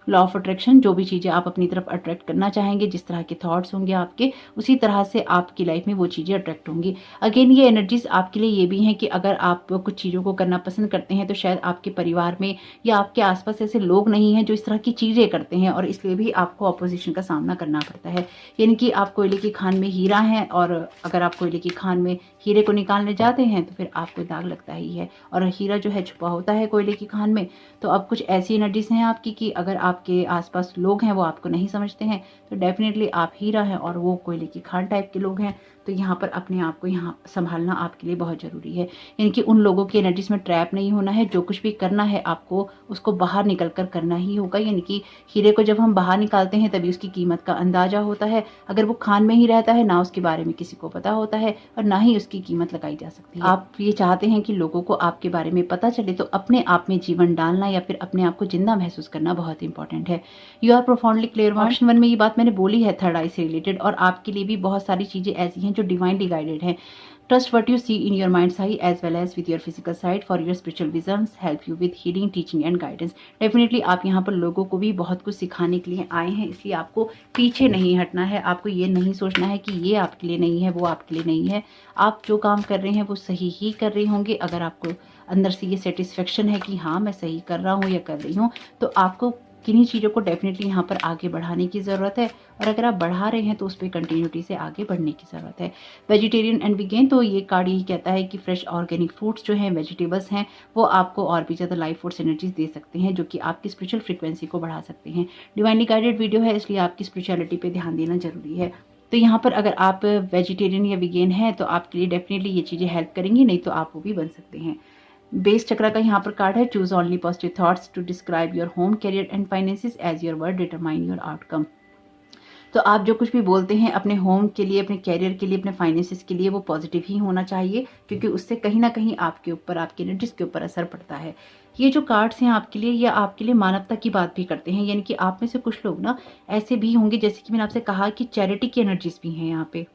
लॉ ऑफ अट्रैक्शन, जो भी चीज़ें आप अपनी तरफ अट्रैक्ट करना चाहेंगे, जिस तरह के थॉट्स होंगे आपके, उसी तरह से आपकी लाइफ में वो चीज़ें अट्रैक्ट होंगी। अगेन ये एनर्जीज आपके लिए ये भी हैं कि अगर आप कुछ चीज़ों को करना पसंद करते हैं, तो शायद आपके परिवार में या आपके आसपास ऐसे लोग नहीं हैं जो इस तरह की चीज़ें करते हैं, और इसलिए भी आपको अपोजिशन का सामना करना पड़ता है। यानी कि आप कोयले की खान में हीरा हैं, और अगर आप कोयले की खान में हीरे को निकालने जाते हैं तो फिर आपको दाग लगता ही है, और हीरा जो है छुपा होता है कोयले की खान में। तो अब कुछ ऐसी एनर्जीज हैं आपकी कि अगर आपके आसपास लोग हैं वो आपको नहीं समझते हैं, तो डेफिनेटली आप हीरा हैं और वो कोयले की खान टाइप के लोग हैं। तो यहाँ पर अपने आप को यहाँ संभालना आपके लिए बहुत ज़रूरी है, यानी कि उन लोगों की एनर्जीज में ट्रैप नहीं होना है। जो कुछ भी करना है आपको उसको बाहर निकल कर करना ही होगा, यानी कि हीरे को जब हम बाहर निकालते हैं तभी उसकी कीमत का अंदाजा होता है। अगर वो खान में ही रहता है, ना उसके बारे में किसी को पता होता है और ना ही उसकी कीमत लगाई जा सकती है। आप ये चाहते हैं कि लोगों को आपके बारे में पता चले, तो अपने आप में जीवन डालना या फिर अपने आप को जिंदा महसूस करना बहुत इंपॉर्टेंट है। You are profoundly clairvoyant. Option 1 में ये बात मैंने बोली है थर्ड आई से रिलेटेड, और आपके लिए भी बहुत सारी चीजें ऐसी हैं जो डिवाइनली गाइडेड हैं। Trust what you see in your mind's eye as well as with your physical side for your spiritual visions help you with healing, teaching and guidance. Definitely आप यहाँ पर लोगों को भी बहुत कुछ सिखाने के लिए आए हैं, इसलिए आपको पीछे नहीं हटना है। आपको ये नहीं सोचना है कि ये आपके लिए नहीं है, वो आपके लिए नहीं है। आप जो काम कर रहे हैं वो सही ही कर रहे होंगे। अगर आपको अंदर से ये सेटिस्फेक्शन है कि हाँ मैं सही कर रहा हूँ या कर रही हूँ, तो आपको किन्हीं चीज़ों को डेफिनेटली यहाँ पर आगे बढ़ाने की ज़रूरत है। और अगर आप बढ़ा रहे हैं तो उस पर कंटिन्यूटी से आगे बढ़ने की ज़रूरत है। वेजिटेरियन एंड वीगन, तो ये कार्ड यही कहता है कि फ्रेश ऑर्गेनिक फ्रूट्स जो हैं, वेजिटेबल्स हैं, वो आपको और भी ज़्यादा लाइफ फोर्स एनर्जीज दे सकते हैं, जो कि आपकी स्पिरिचुअल फ्रिक्वेंसी को बढ़ा सकते हैं। डिवाइनली गाइडेड वीडियो है, इसलिए आपकी स्पिरिचुअलिटी पे ध्यान देना जरूरी है। तो यहाँ पर अगर आप वेजिटेरियन या वीगन हैं तो आपके लिए डेफिनेटली ये चीज़ें हेल्प करेंगी, नहीं तो आप वो भी बन सकते हैं। बेस चक्रा का यहाँ पर कार्ड है, choose only positive thoughts to describe your home, career and finances as your word determine your outcome. तो आप जो कुछ भी बोलते हैं अपने होम के लिए, अपने कैरियर के लिए, अपने फाइनेंसेस के लिए, वो पॉजिटिव ही होना चाहिए, क्योंकि उससे कहीं ना कहीं आपके ऊपर, आपकी एनर्जीज के ऊपर असर पड़ता है। ये जो कार्ड्स हैं आपके लिए, या आपके लिए मानवता की बात भी करते हैं, यानी कि आप में से कुछ लोग ना ऐसे भी होंगे, जैसे कि मैंने आपसे कहा कि चैरिटी की एनर्जीज भी हैं यहाँ पे।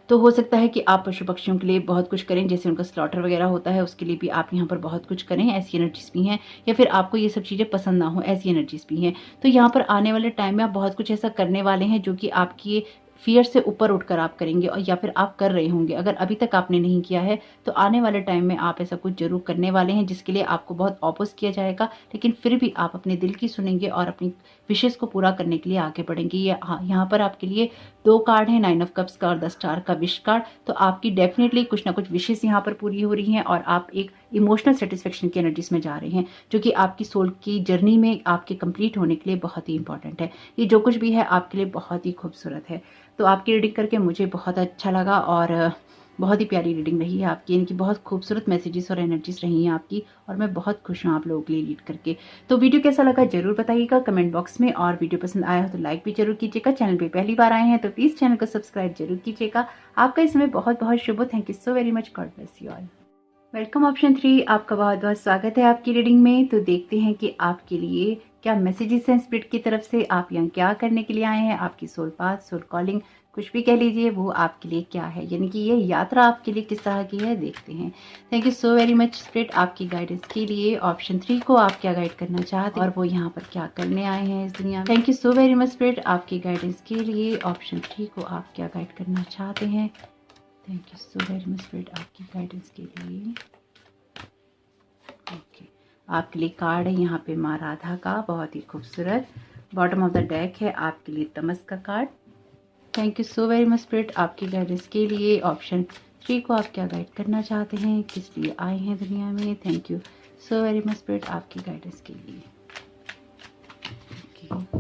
तो हो सकता है कि आप पशु पक्षियों के लिए बहुत कुछ करें, जैसे उनका स्लॉटर वगैरह होता है उसके लिए भी आप यहाँ पर बहुत कुछ करें, ऐसी एनर्जीज भी हैं। या फिर आपको ये सब चीज़ें पसंद ना हो, ऐसी एनर्जीज भी हैं। तो यहाँ पर आने वाले टाइम में आप बहुत कुछ ऐसा करने वाले हैं जो कि आपकी फियर से ऊपर उठकर आप करेंगे, और या फिर आप कर रहे होंगे। अगर अभी तक आपने नहीं किया है तो आने वाले टाइम में आप ऐसा कुछ जरूर करने वाले हैं, जिसके लिए आपको बहुत ऑपोज किया जाएगा, लेकिन फिर भी आप अपने दिल की सुनेंगे और अपनी विशेष को पूरा करने के लिए आगे बढ़ेंगे। यहाँ पर आपके लिए 2 कार्ड हैं, 9 ऑफ कप्स का और 10 स्टार का विश कार्ड। तो आपकी डेफिनेटली कुछ ना कुछ विशेष यहाँ पर पूरी हो रही हैं, और आप एक इमोशनल सेटिस्फेक्शन की एनर्जीज में जा रहे हैं, जो कि आपकी सोल की जर्नी में आपके कंप्लीट होने के लिए बहुत ही इंपॉर्टेंट है। ये जो कुछ भी है आपके लिए बहुत ही खूबसूरत है। तो आपकी रीडिंग करके मुझे बहुत अच्छा लगा, और बहुत ही प्यारी रीडिंग रही है आपकी, यानी कि बहुत खूबसूरत मैसेजेस और एनर्जीज रही हैं आपकी, और मैं बहुत खुश हूँ आप लोगों के लिए रीड करके। तो वीडियो कैसा लगा ज़रूर बताइएगा कमेंट बॉक्स में, और वीडियो पसंद आया हो तो लाइक भी जरूर कीजिएगा। चैनल पर पहली बार आए हैं तो प्लीज़ चैनल को सब्सक्राइब जरूर कीजिएगा। आपका इसमें बहुत बहुत शुभ हो। Thank you so very much. God bless you all. Welcome option 3, आपका बहुत बहुत स्वागत है आपकी रीडिंग में। तो देखते हैं कि आपके लिए क्या मैसेजेस हैं स्पिरिट की तरफ से, आप यहाँ क्या करने के लिए आए हैं, आपकी सोल पाथ, सोल कॉलिंग, कुछ भी कह लीजिए, वो आपके लिए क्या है, यानी कि ये यात्रा आपके लिए किस तरह की है, देखते हैं। Thank you so very much spirit आपकी गाइडेंस के लिए। ऑप्शन 3 को आप क्या गाइड करना चाहते हैं और वो यहाँ पर क्या करने आए हैं इस दुनिया में। Thank you so very much spirit आपकी गाइडेंस के लिए। ऑप्शन 3 को आप क्या गाइड करना चाहते हैं। Thank you so very much spirit आपकी गाइडेंस के लिए। ओके, आपके लिए कार्ड है यहाँ पे माँ राधा का, बहुत ही खूबसूरत। बॉटम ऑफ द डेक है आपके लिए तमस का card. Thank you so very much spirit आपकी गाइडेंस के लिए। ऑप्शन 3 को आप क्या गाइड करना चाहते हैं, किस लिए आए हैं दुनिया में। Thank you so very much spirit आपकी गाइडेंस के लिए। ओके,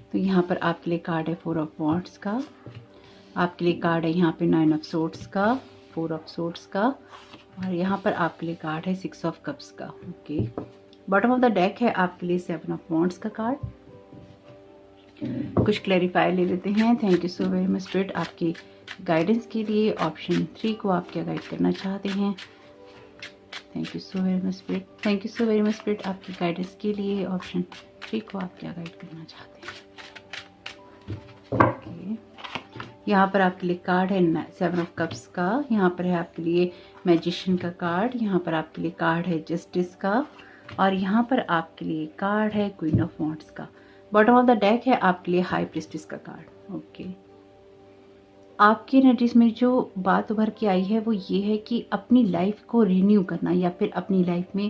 तो यहाँ पर आपके लिए कार्ड है 4 ऑफ वॉन्ड्स का, आपके लिए कार्ड है यहाँ पे 9 ऑफ सोर्ड्स का, 4 ऑफ सोर्ड्स का, और यहाँ पर आपके लिए कार्ड है 6 ऑफ कप्स का। Okay, bottom of the deck है आपके लिए 7 ऑफ वॉन्ड्स का कार्ड। कुछ क्लैरिफाई ले लेते हैं। Thank you so very much spirit आपकी गाइडेंस के लिए। ऑप्शन 3 को आप क्या गाइड करना चाहते हैं। Thank you so very much spirit, thank you so very much spirit आपकी गाइडेंस के लिए। ऑप्शन 3 को आप क्या गाइड करना चाहते हैं। ओके, यहाँ पर आपके लिए कार्ड है 7 ऑफ कप्स का, यहाँ पर है आपके लिए मैजिशियन का कार्ड, यहाँ पर आपके लिए कार्ड है जस्टिस का, और यहाँ पर आपके लिए कार्ड है क्वीन ऑफ वॉन्ड्स का। बॉटम ऑफ द डेक है आपके लिए हाई प्रिस्टेस का कार्ड। ओके, आपकी एनर्जीज में जो बात उभर के आई है वो ये है कि अपनी लाइफ को रिन्यू करना, या फिर अपनी लाइफ में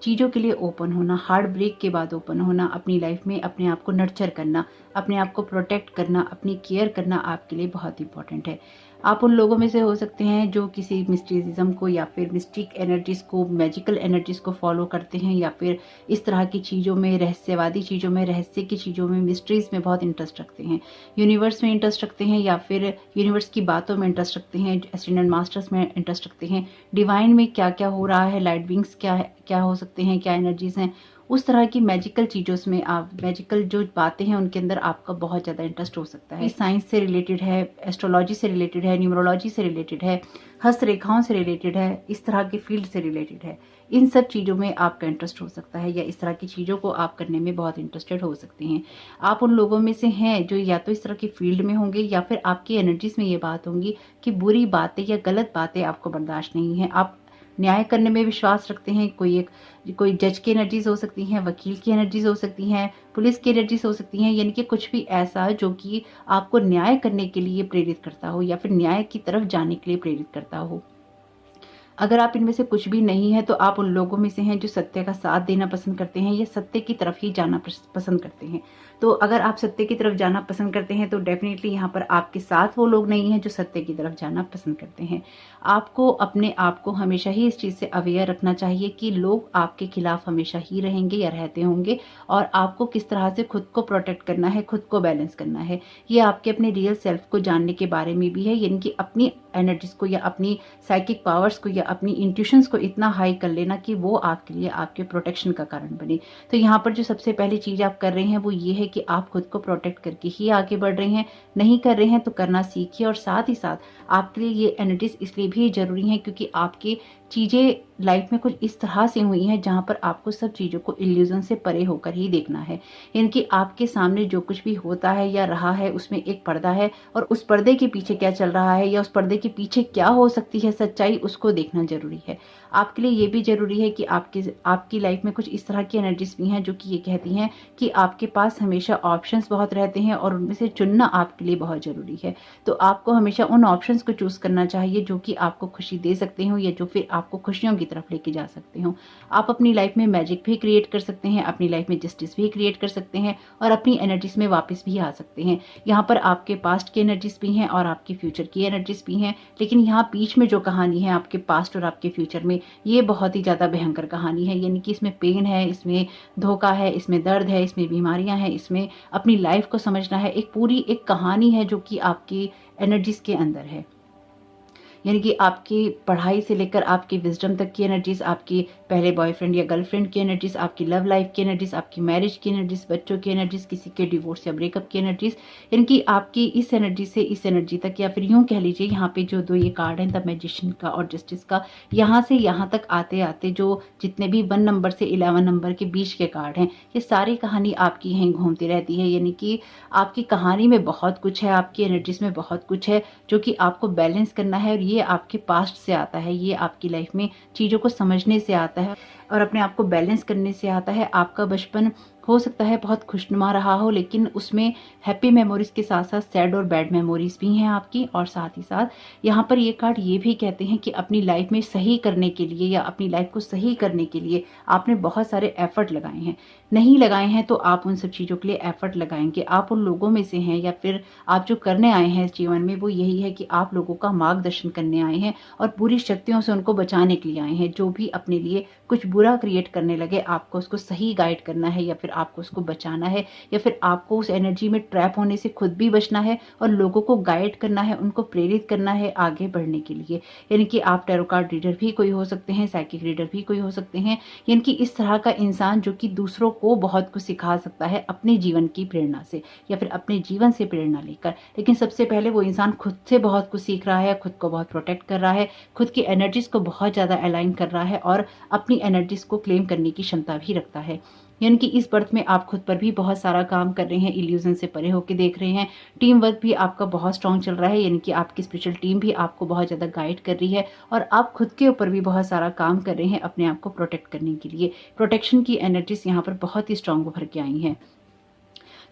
चीज़ों के लिए ओपन होना, हार्ट ब्रेक के बाद ओपन होना, अपनी लाइफ में अपने आप को नर्चर करना, अपने आप को प्रोटेक्ट करना, अपनी केयर करना आपके लिए बहुत इंपॉर्टेंट है। आप उन लोगों में से हो सकते हैं जो किसी मिस्टिसिज्म को या फिर मिस्टिक एनर्जीज को, मैजिकल एनर्जीज को फॉलो करते हैं, या फिर इस तरह की चीज़ों में, रहस्यवादी चीज़ों में, रहस्य की चीज़ों में, मिस्ट्रीज में बहुत इंटरेस्ट रखते हैं, यूनिवर्स में इंटरेस्ट रखते हैं, या फिर यूनिवर्स की बातों में इंटरेस्ट रखते हैं, एस्ट्रेंडेंट मास्टर्स में इंटरेस्ट रखते हैं, डिवाइन में क्या क्या हो रहा है, लाइट बीइंग्स क्या हो सकते हैं, क्या एनर्जीज हैं, उस तरह की मैजिकल चीज़ों में, आप मैजिकल जो बातें हैं उनके अंदर आपका बहुत ज़्यादा इंटरेस्ट हो सकता है। साइंस से रिलेटेड है, एस्ट्रोलॉजी से रिलेटेड है, न्यूमरोलॉजी से रिलेटेड है, हस्तरेखाओं से रिलेटेड है, इस तरह के फील्ड से रिलेटेड है। इन सब चीज़ों में आपका इंटरेस्ट हो सकता है, या इस तरह की चीज़ों को आप करने में बहुत इंटरेस्टेड हो सकते हैं। आप उन लोगों में से हैं जो या तो इस तरह की फील्ड में होंगे, या फिर आपकी एनर्जीज में ये बात होंगी कि बुरी बातें या गलत बातें आपको बर्दाश्त नहीं है। आप न्याय करने में विश्वास रखते हैं। कोई जज की एनर्जीज हो सकती हैं, वकील की एनर्जीज हो सकती हैं, पुलिस की एनर्जीज हो सकती हैं, यानी कि कुछ भी ऐसा जो कि आपको न्याय करने के लिए प्रेरित करता हो, या फिर न्याय की तरफ जाने के लिए प्रेरित करता हो। अगर आप इनमें से कुछ भी नहीं है तो आप उन लोगों में से हैं जो सत्य का साथ देना पसंद करते हैं, या सत्य की तरफ ही जाना पसंद करते हैं। तो अगर आप सत्य की तरफ जाना पसंद करते हैं तो डेफिनेटली यहाँ पर आपके साथ वो लोग नहीं हैं जो सत्य की तरफ जाना पसंद करते हैं। आपको अपने आप को हमेशा ही इस चीज़ से अवेयर रखना चाहिए कि लोग आपके खिलाफ हमेशा ही रहेंगे या रहते होंगे, और आपको किस तरह से खुद को प्रोटेक्ट करना है, खुद को बैलेंस करना है। ये आपके अपने रियल सेल्फ को जानने के बारे में भी है, यानी कि अपनी एनर्जीज को या अपनी साइकिक पावर्स को या अपनी इंट्यूशंस को इतना हाई कर लेना कि वो आपके लिए आपके प्रोटेक्शन का कारण बने। तो यहाँ पर जो सबसे पहली चीज़ आप कर रहे हैं वो ये है कि आप खुद को प्रोटेक्ट करके ही आगे बढ़ रहे हैं। नहीं कर रहे हैं तो करना सीखिए, और साथ ही साथ आपके लिए ये एनर्जीज इसलिए भी जरूरी हैं क्योंकि आपकी चीज़ें लाइफ में कुछ इस तरह से हुई हैं जहाँ पर आपको सब चीज़ों को इल्यूजन से परे होकर ही देखना है। यानी कि आपके सामने जो कुछ भी होता है या रहा है उसमें एक पर्दा है, और उस पर्दे के पीछे क्या चल रहा है या उस पर्दे के पीछे क्या हो सकती है सच्चाई, उसको देखना जरूरी है। आपके लिए ये भी जरूरी है कि आपकी लाइफ में कुछ इस तरह की एनर्जीज भी हैं जो कि ये कहती हैं कि आपके पास हमेशा ऑप्शंस बहुत रहते हैं, और उनमें से चुनना आपके लिए बहुत जरूरी है। तो आपको हमेशा उन ऑप्शंस को चूज करना चाहिए जो कि आपको खुशी दे सकते हो, या जो फिर आपको खुशियों की तरफ लेके जा सकते हो। आप अपनी लाइफ में मैजिक भी क्रिएट कर सकते हैं, अपनी लाइफ में जस्टिस भी क्रिएट कर सकते हैं, और अपनी एनर्जीज में वापस भी आ सकते हैं। यहाँ पर आपके पास्ट की एनर्जीज भी हैं और आपके फ्यूचर की एनर्जीज भी हैं, लेकिन यहाँ बीच में जो कहानी है आपके पास्ट और आपके फ्यूचर में, ये बहुत ही ज्यादा भयंकर कहानी है। यानी कि इसमें पेन है, इसमें धोखा है, इसमें दर्द है, इसमें बीमारियां हैं, इसमें अपनी लाइफ को समझना है। एक पूरी एक कहानी है जो कि आपकी एनर्जीज के अंदर है। यानी कि आपकी पढ़ाई से लेकर आपकी विजडम तक की एनर्जीज, आपकी पहले बॉयफ्रेंड या गर्लफ्रेंड की एनर्जीज, आपकी लव लाइफ की एनर्जीज, आपकी मैरिज की एनर्जीज, बच्चों की एनर्जीज, किसी के डिवोर्स या ब्रेकअप की एनर्जीज, यानी कि आपकी इस एनर्जी से इस एनर्जी तक, या फिर यूं कह लीजिए यहाँ पे जो दो ये कार्ड हैं, द मैजिशियन का और जस्टिस का, यहाँ से यहाँ तक आते आते जो जितने भी 1 नंबर से 11 नंबर के बीच के कार्ड हैं, ये सारी कहानी आपकी यहीं घूमती रहती है। यानी कि आपकी कहानी में बहुत कुछ है, आपकी एनर्जीज में बहुत कुछ है जो कि आपको बैलेंस करना है, और ये आपके पास्ट से आता है, ये आपकी लाइफ में चीज़ों को समझने से आता है और अपने आप को बैलेंस करने से आता है। आपका बचपन हो सकता है बहुत खुशनुमा रहा हो, लेकिन उसमें हैप्पी मेमोरीज के साथ साथ सैड और बैड मेमोरीज भी हैं आपकी। और साथ ही साथ यहाँ पर ये कार्ड ये भी कहते हैं कि अपनी लाइफ में सही करने के लिए या अपनी लाइफ को सही करने के लिए आपने बहुत सारे एफर्ट लगाए हैं, नहीं लगाए हैं तो आप उन सब चीज़ों के लिए एफर्ट लगाएंगे। आप उन लोगों में से हैं, या फिर आप जो करने आए हैं इस जीवन में वो यही है कि आप लोगों का मार्गदर्शन करने आए हैं और पूरी शक्तियों से उनको बचाने के लिए आए हैं। जो भी अपने लिए कुछ बुरा क्रिएट करने लगे, आपको उसको सही गाइड करना है, या फिर आपको उसको बचाना है, या फिर आपको उस एनर्जी में ट्रैप होने से खुद भी बचना है और लोगों को गाइड करना है, उनको प्रेरित करना है आगे बढ़ने के लिए। यानी कि आप टैरो कार्ड रीडर भी कोई हो सकते हैं, साइकिक रीडर भी कोई हो सकते हैं, यानी कि इस तरह का इंसान जो कि दूसरों को बहुत कुछ सिखा सकता है अपने जीवन की प्रेरणा से या फिर अपने जीवन से प्रेरणा लेकर। लेकिन सबसे पहले वो इंसान खुद से बहुत कुछ सीख रहा है, खुद को बहुत प्रोटेक्ट कर रहा है, खुद की एनर्जीज को बहुत ज़्यादा अलाइन कर रहा है और अपनी एनर्जीज को क्लेम करने की क्षमता भी रखता है। यानी कि इस बर्थ में आप खुद पर भी बहुत सारा काम कर रहे हैं, इल्यूजन से परे होकर देख रहे हैं। टीम वर्क भी आपका बहुत स्ट्रांग चल रहा है, यानी कि आपकी स्पिरिचुअल टीम भी आपको बहुत ज़्यादा गाइड कर रही है और आप खुद के ऊपर भी बहुत सारा काम कर रहे हैं अपने आप को प्रोटेक्ट करने के लिए। प्रोटेक्शन की एनर्जीज यहाँ पर बहुत ही स्ट्रांग उभर के आई हैं।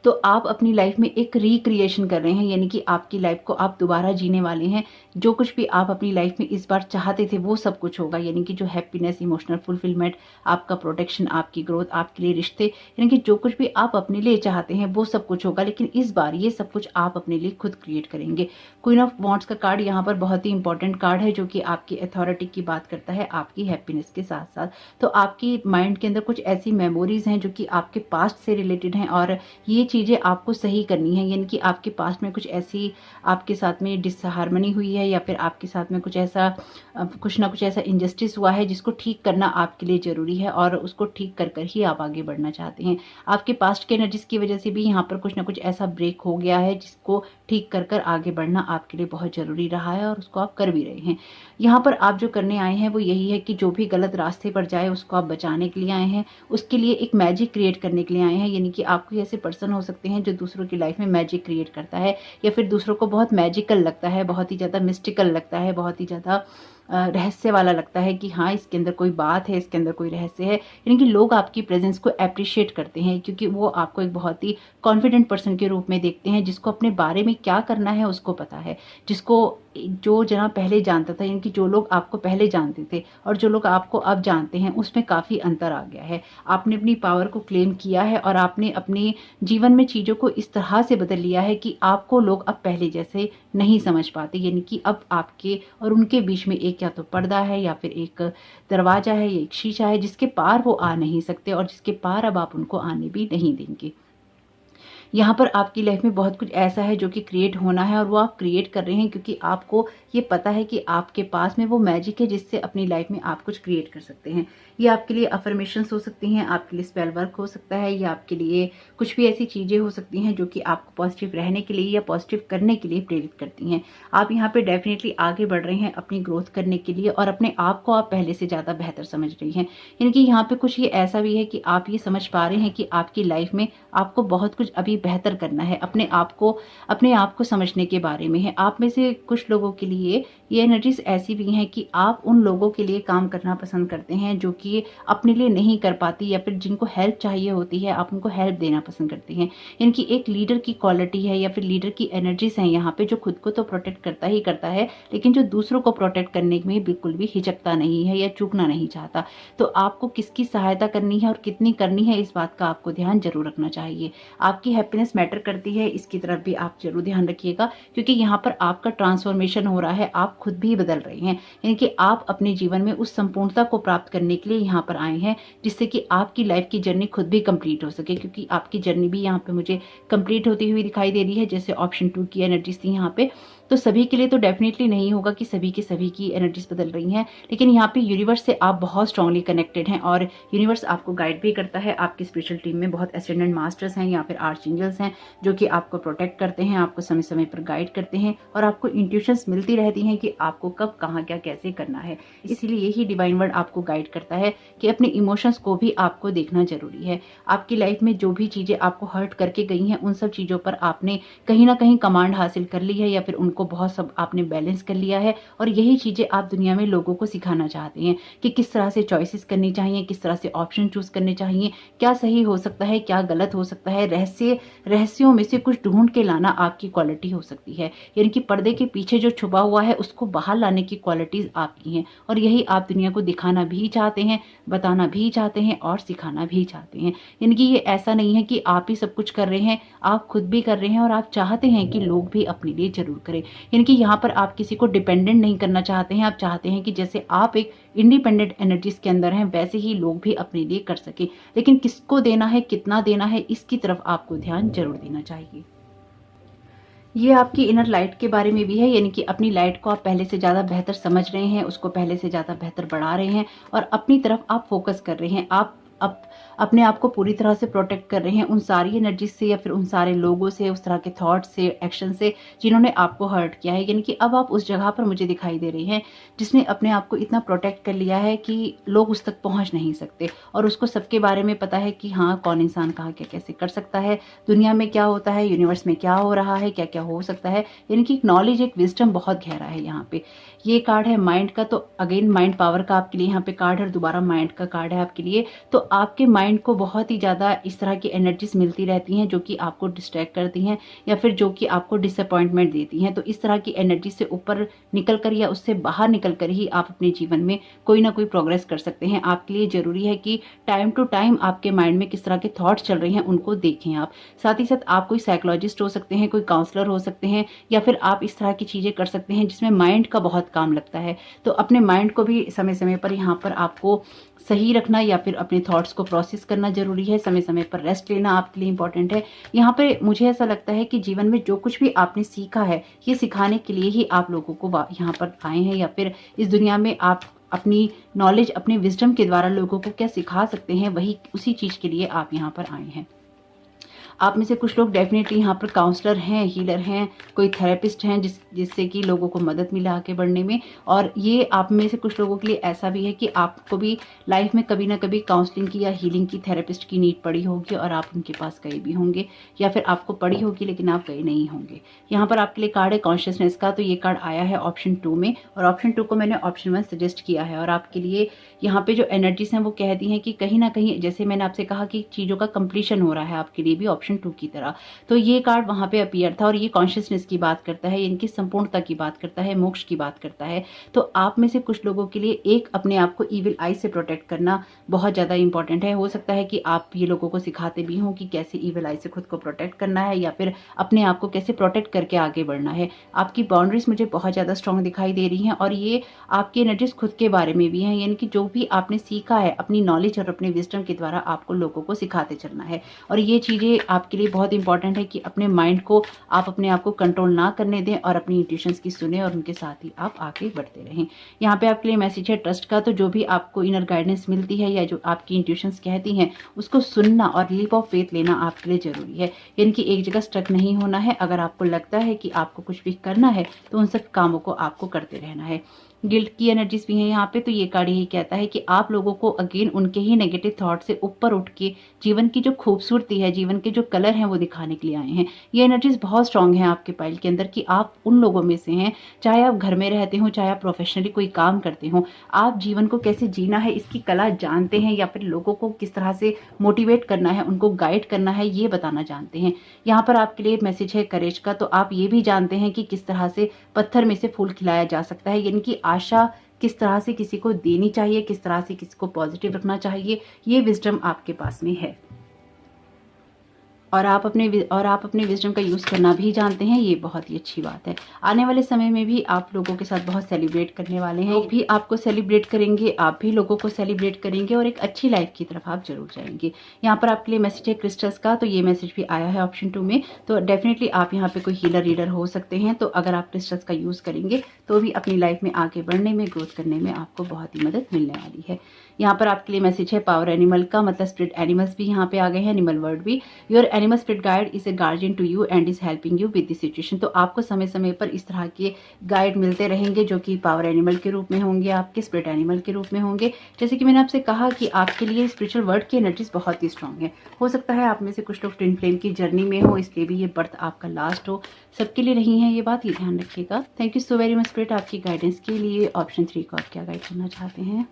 तो आप अपनी लाइफ में एक रिक्रिएशन कर रहे हैं, यानी कि आपकी लाइफ को आप दोबारा जीने वाले हैं। जो कुछ भी आप अपनी लाइफ में इस बार चाहते थे वो सब कुछ होगा, यानी कि जो हैप्पीनेस, इमोशनल फुलफिलमेंट, आपका प्रोटेक्शन, आपकी ग्रोथ, आपके लिए रिश्ते, यानी कि जो कुछ भी आप अपने लिए चाहते हैं वो सब कुछ होगा। लेकिन इस बार ये सब कुछ आप अपने लिए खुद क्रिएट करेंगे। क्वीन ऑफ वॉन्ड्स का कार्ड यहाँ पर बहुत ही इंपॉर्टेंट कार्ड है, जो कि आपकी अथॉरिटी की बात करता है, आपकी हैप्पीनेस के साथ साथ। तो आपकी माइंड के अंदर कुछ ऐसी मेमोरीज हैं जो कि आपके पास्ट से रिलेटेड हैं और ये चीज़ें आपको सही करनी है। यानी कि आपके पास में कुछ ऐसी आपके साथ में डिसहार्मनी हुई है, या फिर आपके साथ में कुछ ऐसा कुछ ना कुछ ऐसा इनजस्टिस हुआ है जिसको ठीक करना आपके लिए ज़रूरी है और उसको ठीक कर कर ही आप आगे बढ़ना चाहते हैं। आपके पास्ट के एनर्जीज की वजह से भी यहाँ पर कुछ ना कुछ ऐसा ब्रेक हो गया है जिसको ठीक कर कर आगे बढ़ना आपके लिए बहुत ज़रूरी रहा है और उसको आप कर भी रहे हैं। यहाँ पर आप जो करने आए हैं वो यही है कि जो भी गलत रास्ते पर जाए उसको आप बचाने के लिए आए हैं, उसके लिए एक मैजिक क्रिएट करने के लिए आए हैं। यानी कि आप कोई ऐसे पर्सन हो सकते हैं जो दूसरों की लाइफ में मैजिक क्रिएट करता है, या फिर दूसरों को बहुत मैजिकल लगता है, बहुत ही ज़्यादा मिस्टिकल लगता है, बहुत ही ज़्यादा रहस्य वाला लगता है कि हाँ इसके अंदर कोई बात है, इसके अंदर कोई रहस्य है। यानी कि लोग आपकी प्रेजेंस को अप्रिशिएट करते हैं क्योंकि वो आपको एक बहुत ही कॉन्फिडेंट पर्सन के रूप में देखते हैं, जिसको अपने बारे में क्या करना है उसको पता है, जिसको जो जना पहले जानता था। यानी कि जो लोग आपको पहले जानते थे और जो लोग आपको अब जानते हैं उसमें काफ़ी अंतर आ गया है। आपने अपनी पावर को क्लेम किया है और आपने अपने जीवन में चीज़ों को इस तरह से बदल लिया है कि आपको लोग अब पहले जैसे नहीं समझ पाते। यानी कि अब आपके और उनके बीच में एक या तो पर्दा है या फिर एक दरवाजा है या एक शीशा है जिसके पार वो आ नहीं सकते और जिसके पार अब आप उनको आने भी नहीं देंगे। यहाँ पर आपकी लाइफ में बहुत कुछ ऐसा है जो कि क्रिएट होना है और वो आप क्रिएट कर रहे हैं क्योंकि आपको ये पता है कि आपके पास में वो मैजिक है जिससे अपनी लाइफ में आप कुछ क्रिएट कर सकते हैं। ये आपके लिए अफर्मेशंस हो सकती हैं, आपके लिए स्पेल वर्क हो सकता है, या आपके लिए कुछ भी ऐसी चीज़ें हो सकती हैं जो कि आपको पॉजिटिव रहने के लिए या पॉजिटिव करने के लिए प्रेरित करती हैं। आप यहाँ पे डेफिनेटली आगे बढ़ रहे हैं अपनी ग्रोथ करने के लिए और अपने आप को आप पहले से ज़्यादा बेहतर समझ रही हैं। यानी कि यहाँ पे कुछ ये ऐसा भी है कि आप ये समझ पा रहे हैं कि आपकी लाइफ में आपको बहुत कुछ अभी बेहतर करना है, अपने आप को समझने के बारे में है। आप में से कुछ लोगों के लिए ये एनर्जीज ऐसी भी हैं कि आप उन लोगों के लिए काम करना पसंद करते हैं जो कि अपने लिए नहीं कर पाती या फिर जिनको हेल्प चाहिए होती है, आप उनको हेल्प देना पसंद करते हैं। यानी कि एक लीडर की क्वालिटी है या फिर लीडर की एनर्जीज हैं यहाँ पे, जो खुद को तो प्रोटेक्ट करता ही करता है लेकिन जो दूसरों को प्रोटेक्ट करने में बिल्कुल भी हिचकता नहीं है या चूकना नहीं चाहता। तो आपको किसकी सहायता करनी है और कितनी करनी है इस बात का आपको ध्यान जरूर रखना चाहिए। आपकी हैप्पीनेस मैटर करती है, इसकी तरफ भी आप जरूर ध्यान रखिएगा क्योंकि यहाँ पर आपका ट्रांसफॉर्मेशन हो रहा है, आप खुद भी बदल रहे हैं। यानी कि आप अपने जीवन में उस संपूर्णता को प्राप्त करने के लिए यहाँ पर आए हैं जिससे कि आपकी लाइफ की जर्नी खुद भी कंप्लीट हो सके, क्योंकि आपकी जर्नी भी यहाँ पे मुझे कंप्लीट होती हुई दिखाई दे रही है। जैसे ऑप्शन 2 की एनर्जीज थी यहाँ पे, तो सभी के लिए तो डेफिनेटली नहीं होगा कि सभी के सभी की एनर्जीज बदल रही हैं, लेकिन यहाँ पे यूनिवर्स से आप बहुत स्ट्रांगली कनेक्टेड हैं और यूनिवर्स आपको गाइड भी करता है। आपकी स्पिरिचुअल टीम में बहुत एसेंडेंट मास्टर्स हैं या फिर आर्च एंजल्स हैं जो कि आपको प्रोटेक्ट करते हैं, आपको समय समय पर गाइड करते हैं और आपको इंट्यूशंस मिलती रहती हैं कि आपको कब कहाँ क्या कैसे करना है। इसीलिए यही डिवाइन वर्ड आपको गाइड करता है कि अपने इमोशंस को भी आपको देखना जरूरी है। आपकी लाइफ में जो भी चीजें आपको हर्ट करके गई हैं उन सब चीजों पर आपने कहीं ना कहीं कमांड हासिल कर ली है या फिर उनको बहुत सब आपने बैलेंस कर लिया है और यही चीजें आप दुनिया में लोगों को सिखाना चाहते हैं कि किस तरह से चॉइसेस करनी चाहिए, किस तरह से ऑप्शन चूज करने चाहिए, क्या सही हो सकता है, क्या गलत हो सकता है। रहस्यों में से कुछ ढूंढ के लाना आपकी क्वालिटी हो सकती है, यानी कि पर्दे के पीछे जो छुपा हुआ है उसको बाहर लाने की क्वालिटीज आपकी हैं और यही आप दुनिया को दिखाना भी चाहते हैं, बताना भी चाहते हैं और सिखाना भी चाहते हैं। यानी कि ये ऐसा नहीं है कि आप ही सब कुछ कर रहे हैं, आप खुद भी कर रहे हैं और आप चाहते हैं कि लोग भी अपने लिए जरूर करें। यानी कि यहाँ पर आप किसी को डिपेंडेंट नहीं करना चाहते हैं, आप चाहते हैं कि जैसे आप एक इंडिपेंडेंट एनर्जीज के अंदर हैं वैसे ही लोग भी अपने लिए कर सके, लेकिन किसको देना है, कितना देना है, इसकी तरफ आपको ध्यान जरूर देना चाहिए। ये आपकी इनर लाइट के बारे में भी है, यानी कि अपनी लाइट को आप पहले से ज़्यादा बेहतर समझ रहे हैं, उसको पहले से ज़्यादा बेहतर बढ़ा रहे हैं और अपनी तरफ आप फोकस कर रहे हैं। आप अपने आप को पूरी तरह से प्रोटेक्ट कर रहे हैं उन सारी एनर्जी से या फिर उन सारे लोगों से, उस तरह के थॉट से, एक्शन से जिन्होंने आपको हर्ट किया है। यानी कि अब आप उस जगह पर मुझे दिखाई दे रही हैं जिसने अपने आप को इतना प्रोटेक्ट कर लिया है कि लोग उस तक पहुंच नहीं सकते और उसको सबके बारे में पता है कि हाँ कौन इंसान कहाँ क्या कैसे कर सकता है, दुनिया में क्या होता है, यूनिवर्स में क्या हो रहा है, क्या क्या हो सकता है। यानी कि नॉलेज, एक विजडम बहुत गहरा है यहाँ पे। ये कार्ड है माइंड का, तो अगेन माइंड पावर का आपके लिए यहाँ पे कार्ड है और दोबारा माइंड का कार्ड है आपके लिए। तो आपके माइंड को बहुत ही ज़्यादा इस तरह की एनर्जीज मिलती रहती हैं जो कि आपको डिस्ट्रैक्ट करती हैं या फिर जो कि आपको डिसअपॉइंटमेंट देती हैं। तो इस तरह की एनर्जी से ऊपर निकल कर या उससे बाहर निकल कर ही आप अपने जीवन में कोई ना कोई प्रोग्रेस कर सकते हैं। आपके लिए जरूरी है कि टाइम टू टाइम आपके माइंड में किस तरह के थॉट्स चल रहे हैं उनको देखें आप। साथ ही साथ आप कोई साइकोलॉजिस्ट हो सकते हैं, कोई काउंसलर हो सकते हैं या फिर आप इस तरह की चीज़ें कर सकते हैं जिसमें माइंड का बहुत काम लगता है। तो अपने माइंड को भी समय समय पर यहाँ पर आपको सही रखना या फिर अपने थॉट्स को प्रोसेस करना जरूरी है। समय समय पर रेस्ट लेना आपके लिए इंपॉर्टेंट है। यहाँ पे मुझे ऐसा लगता है कि जीवन में जो कुछ भी आपने सीखा है ये सिखाने के लिए ही आप लोगों को यहाँ पर आए हैं या फिर इस दुनिया में आप अपनी नॉलेज, अपने विजडम के द्वारा लोगों को क्या सिखा सकते हैं, वही उसी चीज के लिए आप यहाँ पर आए हैं। आप में से कुछ लोग डेफिनेटली यहाँ पर काउंसलर हैं, हीलर हैं, कोई थेरेपिस्ट हैं जिससे कि लोगों को मदद मिले आगे बढ़ने में। और ये आप में से कुछ लोगों के लिए ऐसा भी है कि आपको भी लाइफ में कभी ना कभी काउंसलिंग की या हीलिंग की, थेरेपिस्ट की नीड पड़ी होगी और आप उनके पास गए भी होंगे या फिर आपको पड़ी होगी लेकिन आप गए नहीं होंगे। यहाँ पर आपके लिए कार्ड है कॉन्शियसनेस का, तो ये कार्ड आया है ऑप्शन 2 में और ऑप्शन 2 को मैंने ऑप्शन 1 सजेस्ट किया है। और आपके लिए यहाँ पे जो एनर्जीज हैं वो कहती हैं कि कहीं ना कहीं, जैसे मैंने आपसे कहा कि चीज़ों का कंप्लीशन हो रहा है आपके लिए भी ऑप्शन 2 की तरह, तो ये कार्ड वहां पे अपीयर था और ये कॉन्शियसनेस की बात करता है, इनकी संपूर्णता की बात करता है, मोक्ष की बात करता है। तो आप में से कुछ लोगों के लिए एक अपने आप को ईविल आई से प्रोटेक्ट करना बहुत ज्यादा इंपॉर्टेंट है। हो सकता है कि आप ये लोगों को सिखाते भी हों कि कैसे ईविल आई से खुद को प्रोटेक्ट करना है या फिर अपने आप को कैसे प्रोटेक्ट करके आगे बढ़ना है। आपकी बाउंड्रीज मुझे बहुत ज्यादा स्ट्रांग दिखाई दे रही हैं और ये आपकी एनर्जीज खुद के बारे में भी है, यानी कि जो भी आपने सीखा है अपनी नॉलेज और अपने विजडम के द्वारा आपको लोगों को सिखाते चलना है। और ये चीजें आपके लिए बहुत इंपॉर्टेंट है कि अपने माइंड को आप अपने आप को कंट्रोल ना करने दें और अपनी इंट्यूशंस की सुने और उनके साथ ही आप आगे बढ़ते रहें। यहाँ पे आपके लिए मैसेज है ट्रस्ट का, तो जो भी आपको इनर गाइडेंस मिलती है या जो आपकी इंट्यूशंस कहती हैं उसको सुनना और लीप ऑफ फेथ लेना आपके लिए जरूरी है। यानी कि एक जगह स्टक नहीं होना है। अगर आपको लगता है कि आपको कुछ भी करना है तो उन सब कामों को आपको करते रहना है। गिल्ट की एनर्जीज भी हैं यहाँ पे, तो ये कार्ड यही कहता है कि आप लोगों को अगेन उनके ही नेगेटिव थॉट से ऊपर उठ के जीवन की जो खूबसूरती है, जीवन के जो कलर हैं वो दिखाने के लिए आए हैं। ये एनर्जीज बहुत स्ट्रांग है आपके पाइल के अंदर कि आप उन लोगों में से हैं, चाहे आप घर में रहते हो, चाहे आप प्रोफेशनली कोई काम करते हो, आप जीवन को कैसे जीना है इसकी कला जानते हैं या फिर लोगों को किस तरह से मोटिवेट करना है, उनको गाइड करना है, ये बताना जानते हैं। यहाँ पर आपके लिए मैसेज है करेज का, तो आप ये भी जानते हैं कि किस तरह से पत्थर में से फूल खिलाया जा सकता है, यानी कि आशा किस तरह से किसी को देनी चाहिए, किस तरह से किसी को पॉजिटिव रखना चाहिए, ये विजडम आपके पास में है। और आप अपने विजडम का यूज़ करना भी जानते हैं, ये बहुत ही अच्छी बात है। आने वाले समय में भी आप लोगों के साथ बहुत सेलिब्रेट करने वाले हैं, लोग भी आपको सेलिब्रेट करेंगे, आप भी लोगों को सेलिब्रेट करेंगे और एक अच्छी लाइफ की तरफ आप जरूर जाएंगे। यहाँ पर आपके लिए मैसेज है क्रिस्टल्स का, तो ये मैसेज भी आया है ऑप्शन 2 में। तो डेफिनेटली आप यहाँ पे कोई हीलर रीडर हो सकते हैं, तो अगर आप क्रिस्टल्स का यूज़ करेंगे तो भी अपनी लाइफ में आगे बढ़ने में, ग्रोथ करने में आपको बहुत ही मदद मिलने वाली है। यहाँ पर आपके लिए मैसेज है पावर एनिमल का, मतलब स्पिरिट एनिमल्स भी यहाँ पे आ गए हैं, एनिमल वर्ड भी। Your animal spirit guide is a guardian to you and is helping you with this situation. तो आपको समय समय पर इस तरह के गाइड मिलते रहेंगे, जो कि पावर एनिमल के रूप में होंगे, आपके स्पिरिट एनिमल के रूप में होंगे। जैसे कि मैंने आपसे कहा कि आपके लिए स्पिरिचुअल वर्ल्ड की एनर्जीज बहुत ही स्ट्रांग है। हो सकता है आप में से कुछ लोग ट्विन फ्लेम की जर्नी में हो, इसलिए भी ये बर्थ आपका लास्ट हो। सबके लिए नहीं है ये बात, ये ध्यान रखिएगा। Thank you so very much spirit आपकी गाइडेंस के लिए। ऑप्शन 3 को आप क्या गाइड करना चाहते हैं?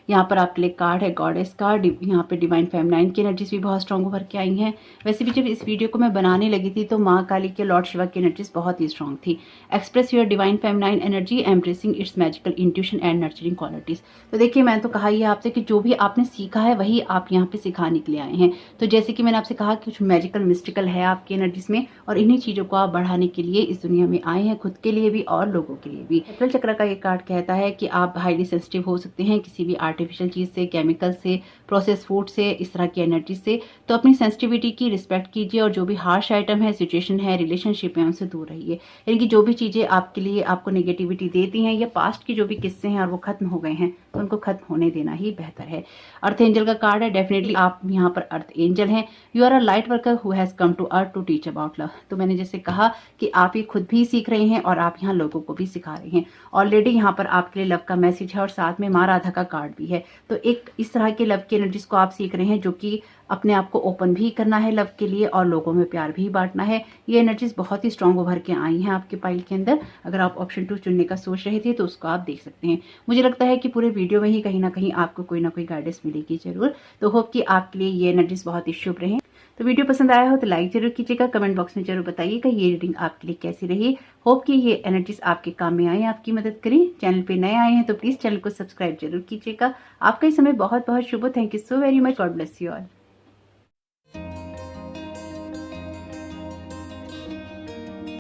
यहाँ पर आपके लिए कार्ड है गॉडेस कार्ड। यहाँ पे डिवाइन फेमिनाइन की एनर्जीज भी बहुत स्ट्रांग उभर के आई हैं। वैसे भी जब इस वीडियो को मैं बनाने लगी थी तो माँ काली के लॉर्ड शिवा की एनर्जीज बहुत ही स्ट्रांग थी। Express your divine feminine energy, embracing its magical intuition and nurturing qualities. तो देखिए, मैंने तो कहा ही आपसे कि जो भी आपने सीखा है वही आप यहाँ पे सिखाने के लिए आए हैं। तो जैसे कि मैंने आपसे कहा कि कुछ मैजिकल मिस्टिकल है आपकी एनर्जीज में, और इन्हीं चीजों को आप बढ़ाने के लिए इस दुनिया में आए हैं, खुद के लिए भी और लोगों के लिए भी। सेक्टुअल चक्र का ये कार्ड कहता है कि आप हाईली सेंसिटिव हो सकते हैं किसी भी आर्टिफिशियल चीज से, केमिकल से, प्रोसेस फूड से, इस तरह की एनर्जी से। तो अपनी सेंसिटिविटी की रिस्पेक्ट कीजिए और जो भी हार्श आइटम है, सिचुएशन है, रिलेशनशिप है, उनसे दूर रहिए। यानी कि जो भी चीजें आपके लिए आपको नेगेटिविटी देती हैं या पास्ट की जो भी किस्से हैं और वो खत्म हो गए हैं, तो उनको खत्म होने देना ही बेहतर है। अर्थ एंजल का कार्ड है। डेफिनेटली आप यहाँ पर अर्थ एंजल हैं। You are a light worker who has come to earth to teach about love. तो मैंने जैसे कहा कि आप ये खुद भी सीख रहे हैं और आप यहाँ लोगों को भी सिखा रहे हैं। ऑलरेडी यहाँ पर आपके लिए लव का मैसेज है और साथ में माँ राधा का कार्ड भी है। तो एक इस तरह के लव की एनर्जीज को आप सीख रहे हैं, जो कि अपने आप को ओपन भी करना है लव के लिए और लोगों में प्यार भी बांटना है। ये एनर्जीज बहुत ही स्ट्रांग उभर के आई हैं आपके पाइल के अंदर। अगर आप ऑप्शन 2 चुनने का सोच रहे थे तो उसको आप देख सकते हैं। मुझे लगता है कि पूरे वीडियो में ही कहीं ना कहीं आपको कोई ना कोई गाइडेंस मिलेगी जरूर। तो होप कि आपके लिए ये एनर्जीज बहुत ही शुभ रहे। तो वीडियो पसंद आया हो तो लाइक जरूर कीजिएगा, कमेंट बॉक्स में जरूर बताइएगा ये रीडिंग आपके लिए कैसी रही। होप कि ये एनर्जीज आपके काम में आए, आपकी मदद करें। चैनल पे नए आए हैं तो प्लीज चैनल को सब्सक्राइब जरूर कीजिएगा। आपका इस समय बहुत बहुत शुभ हो। Thank you so very much. God bless you all.